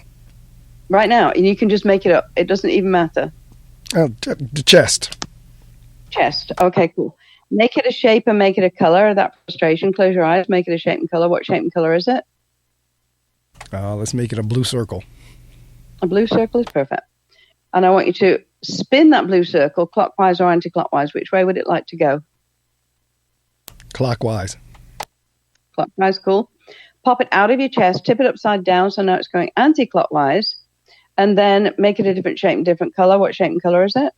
Right now. And you can just make it up. It doesn't even matter. The chest. Chest. Okay, cool. Make it a shape and make it a color. That frustration. Close your eyes. Make it a shape and color. What shape and color is it? Let's make it a blue circle. A blue circle is perfect. And I want you to spin that blue circle clockwise or anti-clockwise. Which way would it like to go? Clockwise. Clockwise, cool. Pop it out of your chest, tip it upside down, so now it's going anti-clockwise, and then make it a different shape and different color. What shape and color is it?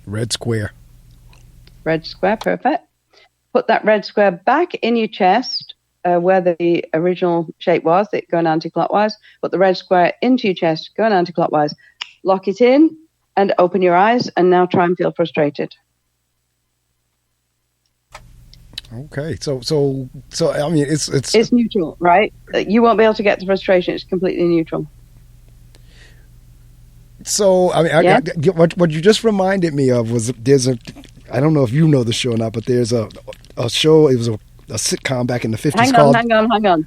Red square. Red square, perfect. Put that red square back in your chest where the original shape was, it going anti-clockwise. Put the red square into your chest, going anti-clockwise. Lock it in and open your eyes, and now try and feel frustrated. Okay, so I mean, it's neutral, right? You won't be able to get to frustration. It's completely neutral. So I mean, what you just reminded me of was I don't know if you know the show or not, but there's a show. It was a sitcom back in the 50s called. Hang on.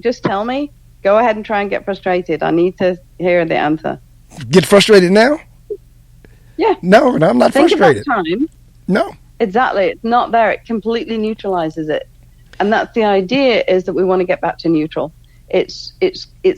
Just tell me. Go ahead and try and get frustrated. I need to hear the answer. Get frustrated now? Yeah. No, I'm not frustrated. Think about time. No. Exactly. It's not there. It completely neutralizes it. And that's the idea, is that we want to get back to neutral. It's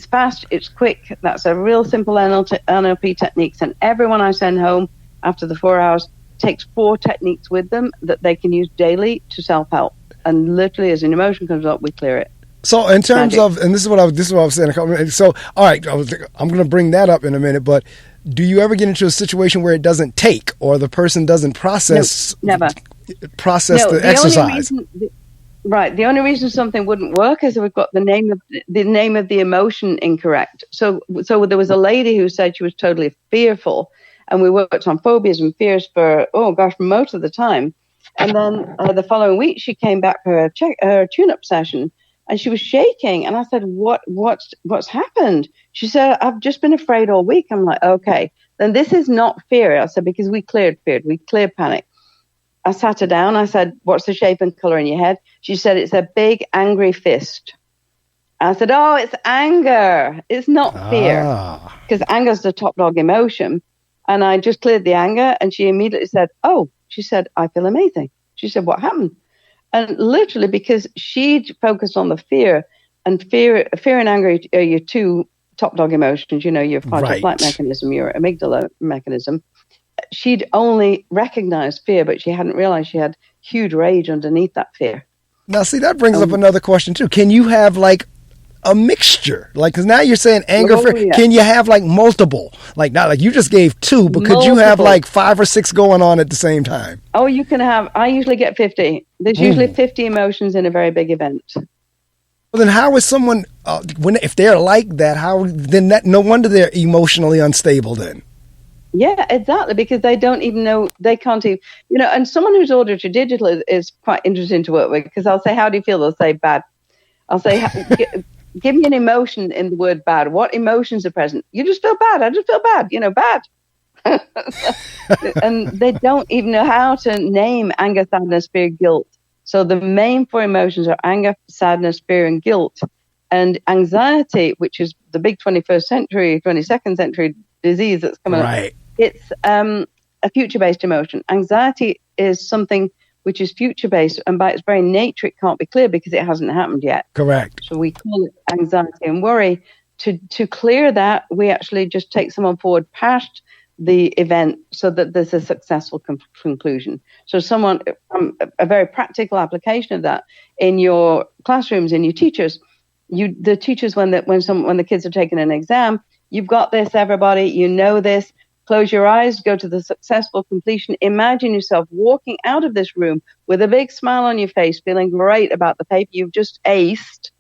fast, it's quick. That's a real simple NLP techniques. And everyone I send home after the 4 hours takes 4 techniques with them that they can use daily to self-help. And literally, as an emotion comes up, we clear it. So in terms of, and this is what I was saying. So, all right, I'm going to bring that up in a minute, but do you ever get into a situation where it doesn't take, or the person doesn't process? No, never. Process the exercise. Right. The only reason something wouldn't work is if we've got the name of the emotion incorrect. So there was a lady who said she was totally fearful, and we worked on phobias and fears for most of the time. And then the following week she came back for her tune-up session, and she was shaking. And I said, what's happened? She said, I've just been afraid all week. I'm like, okay, then this is not fear. I said, because we cleared fear. We cleared panic. I sat her down. I said, what's the shape and color in your head? She said, it's a big angry fist. I said, oh, it's anger. It's not fear. Because anger is the top dog emotion. And I just cleared the anger. And she immediately said, oh, she said, I feel amazing. She said, what happened? And literally, because she focused on the fear, and fear and anger are your 2 top dog emotions, your fight or flight mechanism, your amygdala mechanism. She'd only recognized fear, but she hadn't realized she had huge rage underneath that fear. Now, see, that brings up another question too. Can you have like a mixture? Like, because now you're saying anger, fear. Yeah. Can you have like multiple? Like, not like you just gave 2, but could you have like 5 or 6 going on at the same time? Oh, you can have. I usually get 50. There's usually 50 emotions in a very big event. Well, then how is someone if they're like that? No wonder they're emotionally unstable then. Yeah, exactly, because they don't even know, they can't even, and someone who's ordered to digital is quite interesting to work with, because I'll say, how do you feel? They'll say bad. I'll say, give me an emotion in the word bad. What emotions are present? You just feel bad. I just feel bad, bad. And they don't even know how to name anger, sadness, fear, guilt. So the main 4 emotions are anger, sadness, fear, and guilt. And anxiety, which is the big 22nd century disease that's coming up. It's a future-based emotion. Anxiety is something which is future-based, and by its very nature, it can't be clear because it hasn't happened yet. Correct. So we call it anxiety and worry. To clear that, we actually just take someone forward past the event so that there's a successful conclusion. So a very practical application of that in your classrooms, in your teachers, the teachers, when the kids are taking an exam, you've got this, everybody, you know this. Close your eyes, go to the successful completion. Imagine yourself walking out of this room with a big smile on your face, feeling great about the paper you've just aced.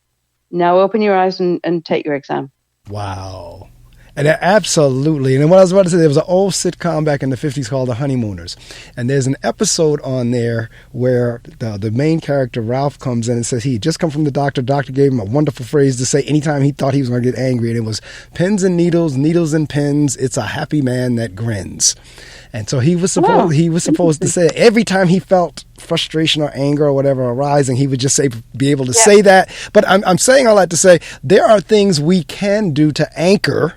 Now open your eyes and take your exam. Wow. And absolutely. And what I was about to say, there was an old sitcom back in the 50s called The Honeymooners. And there's an episode on there where the main character, Ralph, comes in and says he had just come from the doctor. Doctor gave him a wonderful phrase to say anytime he thought he was going to get angry. And it was pins and needles, needles and pins. It's a happy man that grins. And so he was supposed to say every time he felt frustration or anger or whatever arising, he would just be able to say that. But I'm saying all that to say there are things we can do to anchor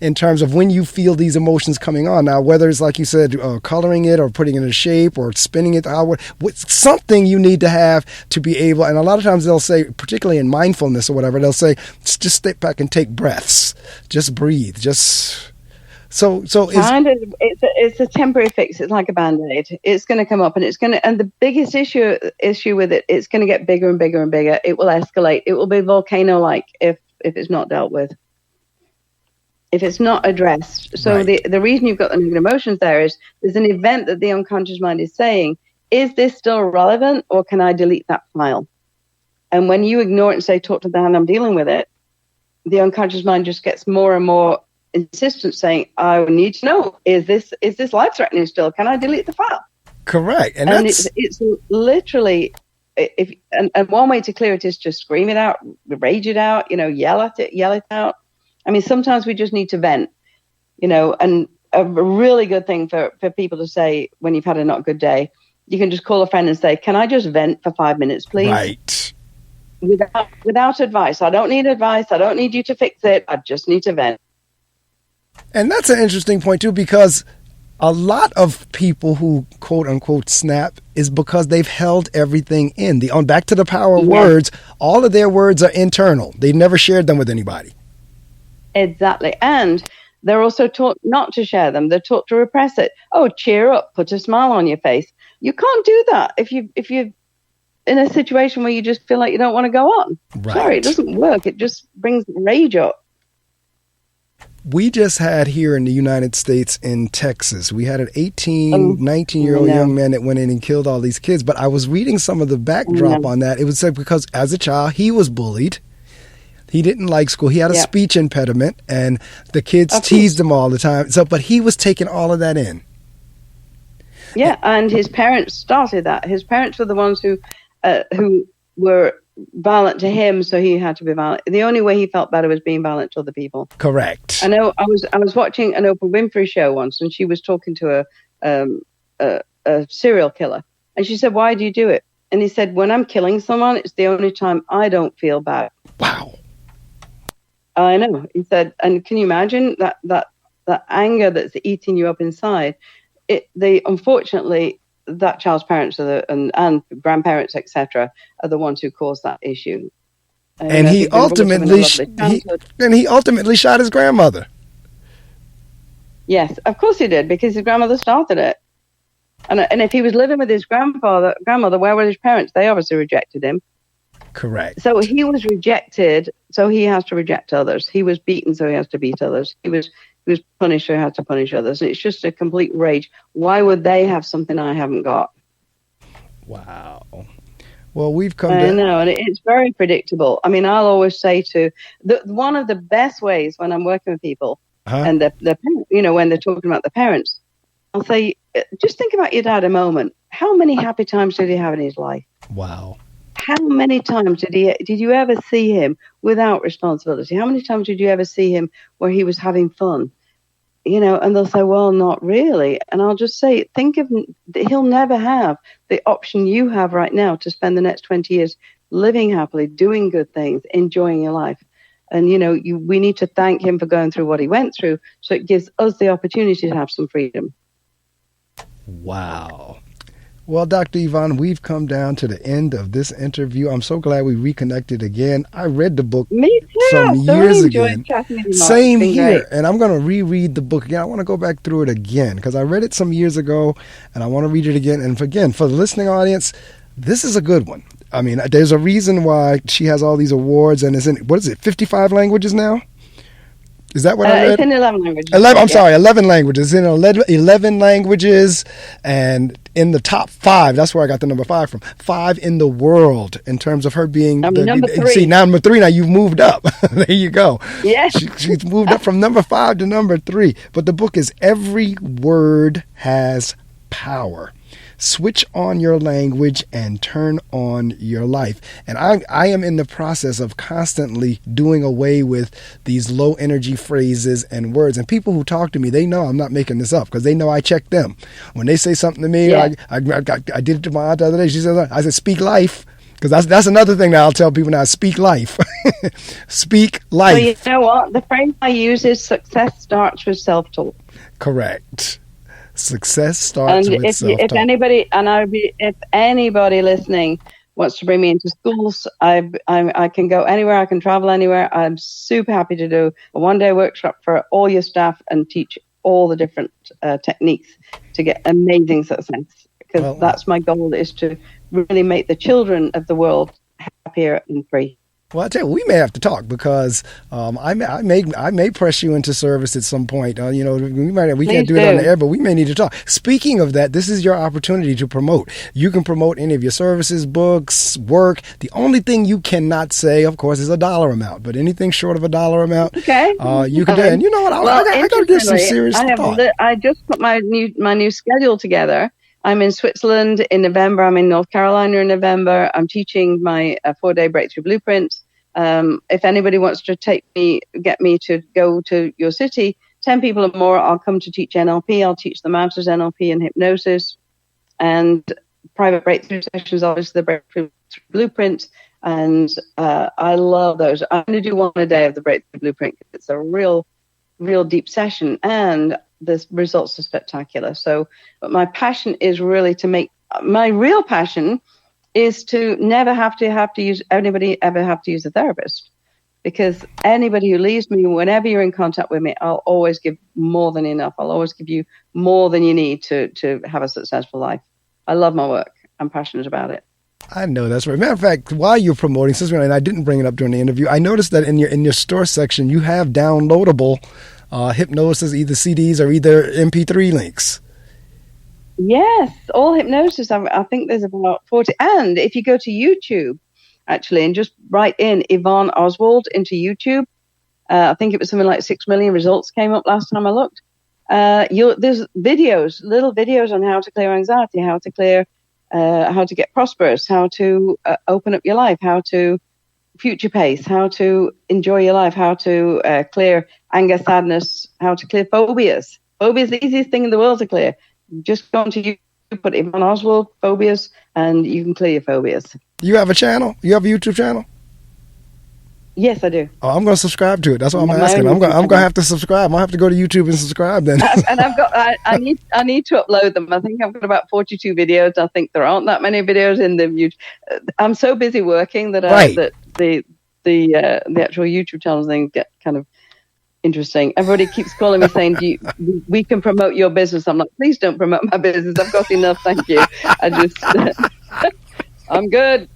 in terms of when you feel these emotions coming on. Now, whether it's like you said, coloring it or putting it in a shape or spinning it out, something you need to have to be able. And a lot of times they'll say, particularly in mindfulness or whatever, they'll say, just step back and take breaths, just breathe, just. So it's a temporary fix. It's like a Band-Aid. It's going to come up, and the biggest issue with it, it's going to get bigger and bigger and bigger. It will escalate. It will be volcano-like if it's not dealt with, if it's not addressed. So right. The reason you've got the negative emotions there is there's an event that the unconscious mind is saying, is this still relevant, or can I delete that file? And when you ignore it and say, talk to the hand, I'm dealing with it, the unconscious mind just gets more and more insistent, saying, I need to know, is this life-threatening still? Can I delete the file? Correct. And it's literally, and one way to clear it is just scream it out, rage it out, yell it out. I mean, sometimes we just need to vent, and a really good thing for people to say when you've had a not good day, you can just call a friend and say, can I just vent for 5 minutes, please? Right. Without advice. I don't need advice. I don't need you to fix it. I just need to vent. And that's an interesting point, too, because a lot of people who, quote unquote, snap is because they've held everything in. Back to the power of words, all of their words are internal. They've never shared them with anybody. Exactly. And they're also taught not to share them. They're taught to repress it. Oh, cheer up, put a smile on your face. You can't do that if you're in a situation where you just feel like you don't want to go on. Right. Sorry, it doesn't work. It just brings rage up. We just had here in the United States in Texas, we had an 19-year-old young man that went in and killed all these kids. But I was reading some of the backdrop on that. It was because as a child, he was bullied. He didn't like school. He had a speech impediment, and the kids teased him all the time. But he was taking all of that in. Yeah, and his parents started that. His parents were the ones who were violent to him, so he had to be violent. The only way he felt better was being violent to other people. Correct. I know. I was watching an Oprah Winfrey show once, and she was talking to a serial killer, and she said, "Why do you do it?" And he said, "When I'm killing someone, it's the only time I don't feel bad." Wow. I know. He said, and can you imagine that anger that's eating you up inside? Unfortunately, that child's parents and grandparents, etc., are the ones who caused that issue. And he ultimately shot his grandmother. Yes, of course he did, because his grandmother started it. And if he was living with his grandmother, where were his parents? They obviously rejected him. Correct. So he was rejected, so he has to reject others. He was beaten, so he has to beat others. He was punished, so he had to punish others. And it's just a complete rage. Why would they have something I haven't got? Wow. Well, we've come I know, and it's very predictable. I mean, I'll always say one of the best ways when I'm working with people, and when they're talking about the parents, I'll say, just think about your dad a moment. How many happy times did he have in his life? Wow. How many times did you ever see him without responsibility? How many times did you ever see him where he was having fun? And they'll say, well, not really. And I'll just say, he'll never have the option you have right now to spend the next 20 years living happily, doing good things, enjoying your life. And, we need to thank him for going through what he went through. So it gives us the opportunity to have some freedom. Wow. Well, Dr. Yvonne, we've come down to the end of this interview. I'm so glad we reconnected again. I read the book some years ago. Same here. Great. And I'm going to reread the book again. I want to go back through it again because I read it some years ago and I want to read it again. And again, for the listening audience, this is a good one. I mean, there's a reason why she has all these awards and is in, 55 languages now? Is that what I read? It's in 11 languages. 11. I'm sorry, 11 languages. In 11 languages, and in the top 5. That's where I got the number 5 from. 5 in the world in terms of her being number 3. See, now number 3. Now you've moved up. There you go. Yes. She's moved up from number 5 to number 3. But the book is Every Word Has Power. Switch on your language and turn on your life. And I am in the process of constantly doing away with these low energy phrases and words. And people who talk to me, they know I'm not making this up because they know I check them. When they say something to me, I did it to my aunt the other day. She said, I said, speak life. Because that's another thing that I'll tell people now, speak life. Speak life. Well, you know what? The phrase I use is success starts with self-talk. Correct. Success starts with self-talk. If anybody listening wants to bring me into schools, I can go anywhere. I can travel anywhere. I'm super happy to do a one-day workshop for all your staff and teach all the different techniques to get amazing success. Because that's my goal, is to really make the children of the world happier and free. Well, I tell you, we may have to talk because I may press you into service at some point. We can't do it on the air, but we may need to talk. Speaking of that, this is your opportunity to promote. You can promote any of your services, books, work. The only thing you cannot say, of course, is a dollar amount. But anything short of a dollar amount, okay, you can do. And you know what? I got to give some serious thought. I just put my new schedule together. I'm in Switzerland in November. I'm in North Carolina in November. I'm teaching my 4-day breakthrough blueprint. If anybody wants to get me to go to your city, 10 people or more, I'll come to teach NLP. I'll teach the masters NLP and hypnosis, and private breakthrough sessions, obviously the breakthrough blueprint. And I love those. I'm going to do one a day of the breakthrough blueprint. It's a real deep session, and the results are spectacular. But my passion is really my real passion is to never have to use a therapist, because anybody who leaves me, whenever you're in contact with me, I'll always give more than enough. I'll always give you more than you need to have a successful life. I love my work. I'm passionate about it. I know that's right. Matter of fact, while you're promoting, and I didn't bring it up during the interview, I noticed that in your store section you have downloadable hypnosis, either CDs or either MP3 links. Yes, all hypnosis. I think there's about 40. And if you go to YouTube, actually, and just write in Yvonne Oswald into YouTube, I think it was something like 6 million results came up last time I looked. There's little videos on how to clear anxiety, how to get prosperous, how to open up your life, how to future pace, how to enjoy your life, how to clear anger, sadness, how to clear phobias. Phobia is the easiest thing in the world to clear. Just go onto YouTube, put Yvonne Oswald phobias, and you can clear your phobias. You have a channel? You have a YouTube channel? Yes, I do. Oh, I'm going to subscribe to it. That's what I'm asking. I'm going to have to subscribe. I'll have to go to YouTube and subscribe then. And I need to upload them. I think I've got about 42 videos. I think there aren't that many videos in the YouTube. I'm so busy working that the actual YouTube channels then get kind of interesting. Everybody keeps calling me saying, we can promote your business. I'm like, please don't promote my business. I've got enough. Thank you. I'm good.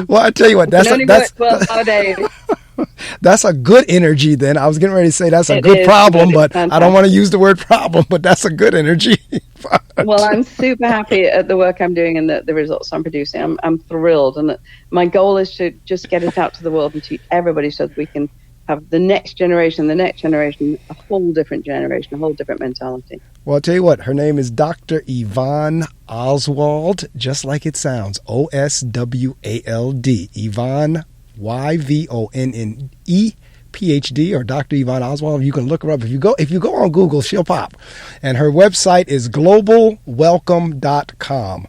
Well, I tell you what, that's a good energy then. I was getting ready to say that's a good problem, but I don't want to use the word problem, but that's a good energy. Well, I'm super happy at the work I'm doing and the results I'm producing. I'm thrilled. And my goal is to just get it out to the world and teach everybody so that we can have the next generation, a whole different generation, a whole different mentality. Well, I'll tell you what, her name is Dr. Yvonne Oswald, just like it sounds, Oswald, Yvonne, YVONNE, PhD, or Dr. Yvonne Oswald. You can look her up. If you go on Google, she'll pop. And her website is globalwelcome.com,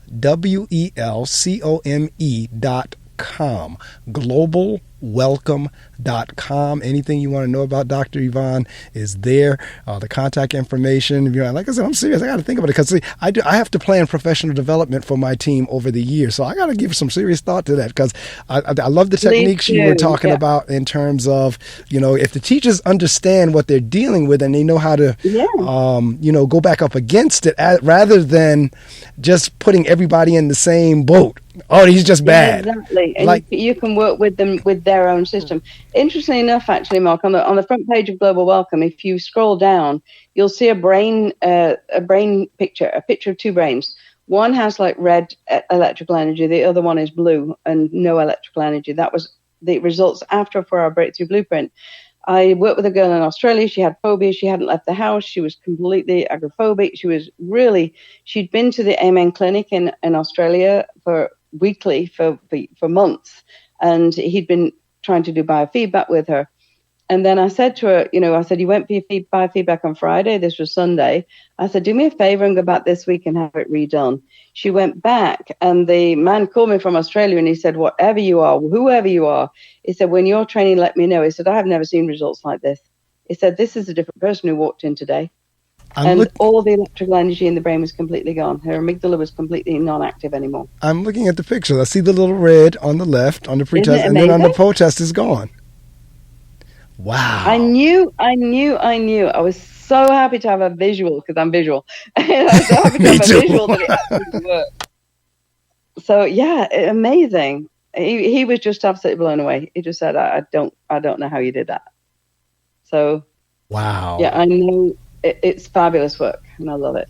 globalwelcome.com, globalwelcome.com. Anything you want to know about Dr. Yvonne is there. The contact information. Like I said, I'm serious. I got to think about it because I have to plan professional development for my team over the years. So I got to give some serious thought to that because I love the techniques you were talking about in terms of, if the teachers understand what they're dealing with and they know how to, go back up against it rather than just putting everybody in the same boat. Oh, he's just bad. Yeah, exactly. And Like, you can work with them with their own system. Interestingly enough, actually, Mark, on the front page of Global Welcome, if you scroll down, you'll see a brain picture, a picture of two brains. One has like red electrical energy, the other one is blue and no electrical energy. That was the results after for our breakthrough blueprint. I worked with a girl in Australia. She had phobia. She hadn't left the house. She was completely agoraphobic. She'd been to the Amen clinic in Australia weekly for months. And he'd been trying to do biofeedback with her. And then I said to her, I said, you went for your biofeedback on Friday. This was Sunday. I said, do me a favor and go back this week and have it redone. She went back, and the man called me from Australia, and he said, whatever you are, whoever you are, he said, when you're training, let me know. He said, I have never seen results like this. He said, this is a different person who walked in today. All the electrical energy in the brain was completely gone. Her amygdala was completely non-active anymore. I'm looking at the pictures. I see the little red on the left on the pretest, and then on the protest is gone. Wow. I knew. I was so happy to have a visual, because I'm visual. I was so happy to have a visual that it actually worked. So yeah, amazing. He was just absolutely blown away. He just said, I don't know how you did that. So wow. Yeah, I know it's fabulous work, and I love it.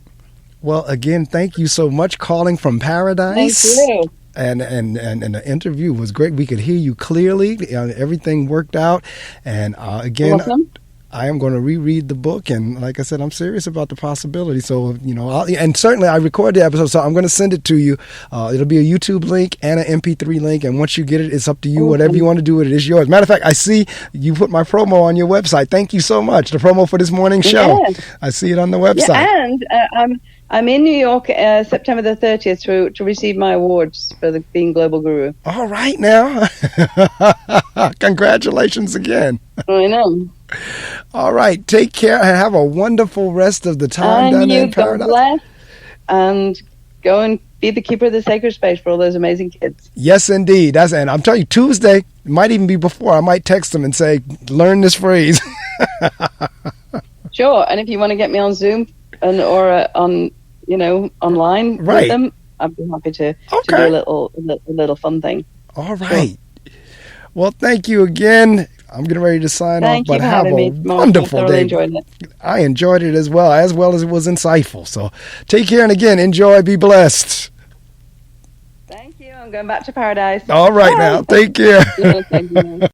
Well, again, thank you so much, calling from Paradise. Thank you. And the interview was great. We could hear you clearly. Everything worked out. And again, awesome. I am going to reread the book. And like I said, I'm serious about the possibility. So, and certainly I recorded the episode, so I'm going to send it to you. It'll be a YouTube link and an MP3 link. And once you get it, it's up to you. Awesome. Whatever you want to do with it is yours. Matter of fact, I see you put my promo on your website. Thank you so much. The promo for this morning's show. Yes. I see it on the website. Yeah, and I'm in New York September the 30th to receive my awards for being Global Guru. All right now. Congratulations again. I know. All right. Take care and have a wonderful rest of the time down there in Paradise. God bless, and go and be the keeper of the sacred space for all those amazing kids. Yes, indeed. And I'm telling you, Tuesday, it might even be before, I might text them and say, learn this phrase. Sure. And if you want to get me on Zoom or on online right. with them, I'd be happy to do a little fun thing. All right. Sure. Well, thank you again. I'm getting ready to sign off, but have a wonderful day. I enjoyed it as well as it was insightful. So take care, and again, enjoy, be blessed. Thank you. I'm going back to Paradise. All right. Bye. Now, take care. Yeah, thank you.